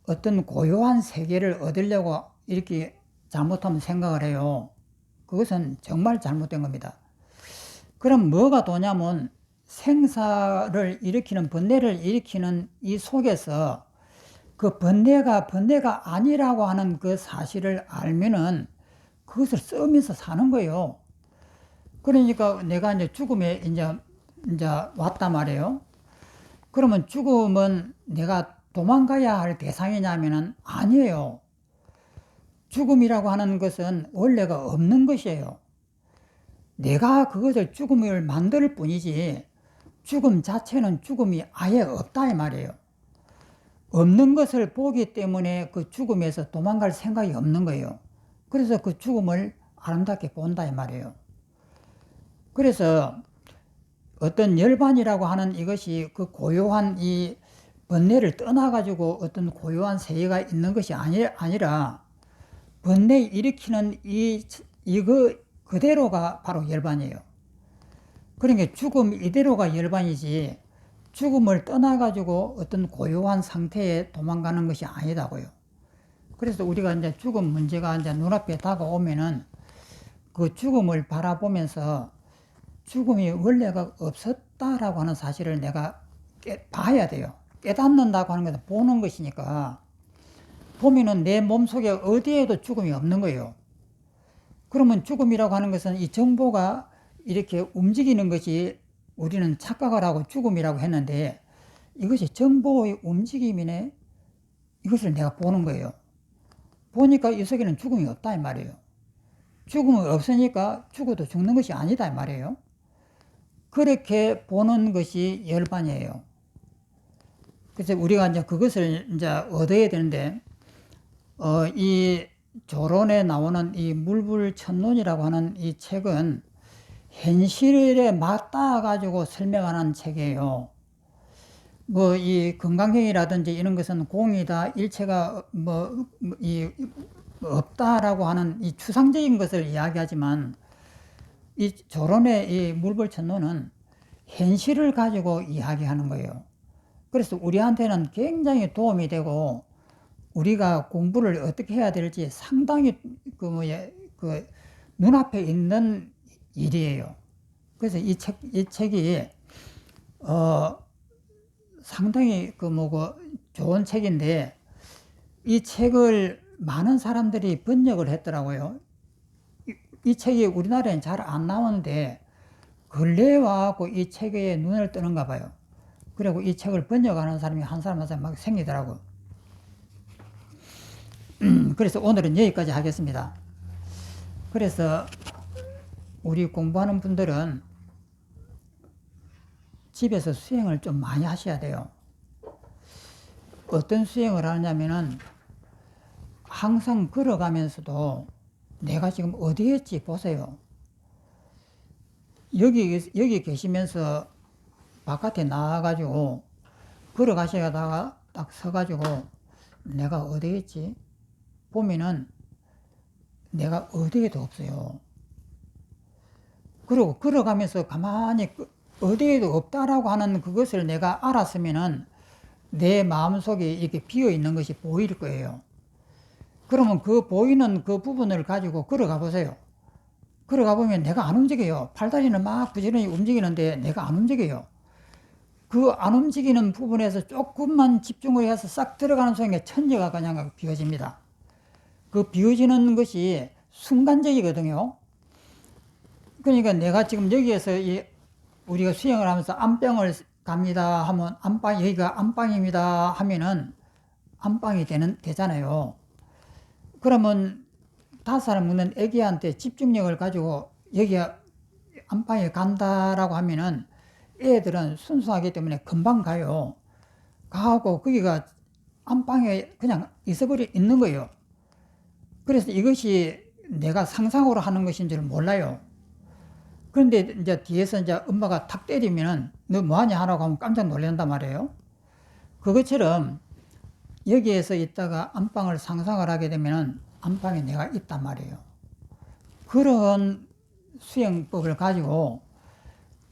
어떤 고요한 세계를 얻으려고 이렇게 잘못하면 생각을 해요. 그것은 정말 잘못된 겁니다. 그럼 뭐가 도냐면 생사를 일으키는 번뇌를 일으키는 이 속에서 그 번뇌가 아니라고 하는 그 사실을 알면은 그것을 써면서 사는 거예요. 그러니까 내가 이제 죽음에 이제 왔단 말이에요. 그러면 죽음은 내가 도망가야 할 대상이냐면은 아니에요. 죽음이라고 하는 것은 원래가 없는 것이에요. 내가 그것을 죽음을 만들 뿐이지 죽음 자체는 죽음이 아예 없다 이 말이에요. 없는 것을 보기 때문에 그 죽음에서 도망갈 생각이 없는 거예요. 그래서 그 죽음을 아름답게 본다 이 말이에요. 그래서 어떤 열반이라고 하는 이것이 그 고요한 이 번뇌를 떠나가지고 어떤 고요한 세계가 있는 것이 아니라 번뇌 일으키는 이거 그대로가 바로 열반이에요. 그러니까 죽음 이대로가 열반이지 죽음을 떠나가지고 어떤 고요한 상태에 도망가는 것이 아니다고요. 그래서 우리가 이제 죽음 문제가 이제 눈앞에 다가오면은 그 죽음을 바라보면서 죽음이 원래가 없었다라고 하는 사실을 내가 봐야 돼요. 깨닫는다고 하는 것은 보는 것이니까 보면은 내 몸속에 어디에도 죽음이 없는 거예요. 그러면 죽음이라고 하는 것은 이 정보가 이렇게 움직이는 것이 우리는 착각을 하고 죽음이라고 했는데 이것이 정보의 움직임이네. 이것을 내가 보는 거예요. 보니까 이 속에는 죽음이 없다 이 말이에요. 죽음이 없으니까 죽어도 죽는 것이 아니다 이 말이에요. 그렇게 보는 것이 열반이에요. 그래서 우리가 이제 그것을 이제 얻어야 되는데, 이 조론에 나오는 이 물불천론이라고 하는 이 책은 현실에 맞닿아 가지고 설명하는 책이에요. 뭐 이 건강형이라든지 이런 것은 공이다, 일체가 없다라고 하는 이 추상적인 것을 이야기하지만 이 조론의 이 물불천론은 현실을 가지고 이야기하는 거예요. 그래서 우리한테는 굉장히 도움이 되고 우리가 공부를 어떻게 해야 될지 상당히 그 눈앞에 있는 일이에요. 그래서 이 책이 상당히 좋은 책인데 이 책을 많은 사람들이 번역을 했더라고요. 이 책이 우리나라에는 잘 안 나오는데 근래에 와갖고 이 책에 눈을 뜨는가 봐요. 그리고 이 책을 번역하는 사람이 한 사람 한 사람 막 생기더라고요. 그래서 오늘은 여기까지 하겠습니다. 그래서 우리 공부하는 분들은 집에서 수행을 좀 많이 하셔야 돼요. 어떤 수행을 하냐면은 항상 걸어가면서도 내가 지금 어디에 있지 보세요. 여기 계시면서 바깥에 나와가지고 걸어가시다가 딱 서가지고 내가 어디에 있지? 보면은 내가 어디에도 없어요. 그리고 걸어가면서 가만히 어디에도 없다라고 하는 그것을 내가 알았으면은 내 마음속에 이렇게 비어 있는 것이 보일 거예요. 그러면 그 보이는 그 부분을 가지고 걸어가 보세요. 걸어가 보면 내가 안 움직여요. 팔다리는 막 부지런히 움직이는데 내가 안 움직여요. 그 안 움직이는 부분에서 조금만 집중을 해서 싹 들어가는 순간에 천지가 그냥 비워집니다. 그 비워지는 것이 순간적이거든요. 그러니까 내가 지금 여기에서 우리가 수행을 하면서 안방을 갑니다 하면 여기가 안방입니다 하면은 안방이 되잖아요. 그러면 5살 먹는 애기한테 집중력을 가지고 여기가 안방에 간다라고 하면은 애들은 순수하기 때문에 금방 가요. 가고 거기가 안방에 그냥 있는 거예요. 그래서 이것이 내가 상상으로 하는 것인 줄 몰라요. 그런데 이제 뒤에서 이제 엄마가 탁 때리면은 너 뭐하냐 하라고 하면 깜짝 놀란단 말이에요. 그것처럼 여기에서 있다가 안방을 상상을 하게 되면은 안방에 내가 있단 말이에요. 그런 수행법을 가지고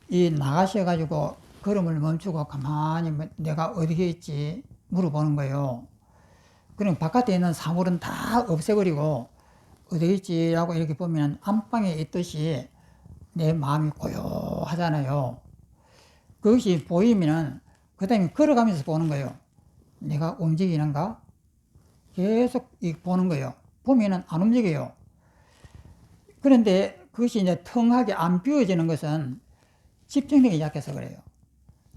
나가셔가지고 걸음을 멈추고 가만히 내가 어디에 있지 물어보는 거예요. 그럼 바깥에 있는 사물은 다 없애버리고 어디에 있지라고 이렇게 보면 안방에 있듯이 내 마음이 고요하잖아요. 그것이 보이면은 그 다음에 걸어가면서 보는 거예요. 내가 움직이는가? 계속 보는 거예요. 보면은 안 움직여요. 그런데 그것이 이제 텅하게 안 비워지는 것은 집중력이 약해서 그래요.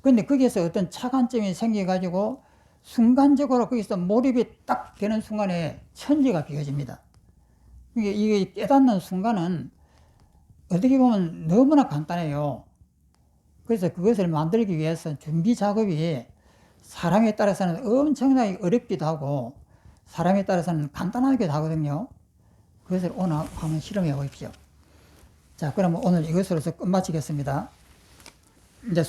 그런데 거기에서 어떤 차관점이 생겨가지고 순간적으로 거기서 몰입이 딱 되는 순간에 천지가 비워집니다. 이게 깨닫는 순간은 어떻게 보면 너무나 간단해요. 그래서 그것을 만들기 위해서 준비 작업이 사람에 따라서는 엄청나게 어렵기도 하고 사람에 따라서는 간단하기도 하거든요. 그것을 오늘 한번 실험해 보십시오. 자, 그러면 오늘 이것으로서 끝마치겠습니다. 이제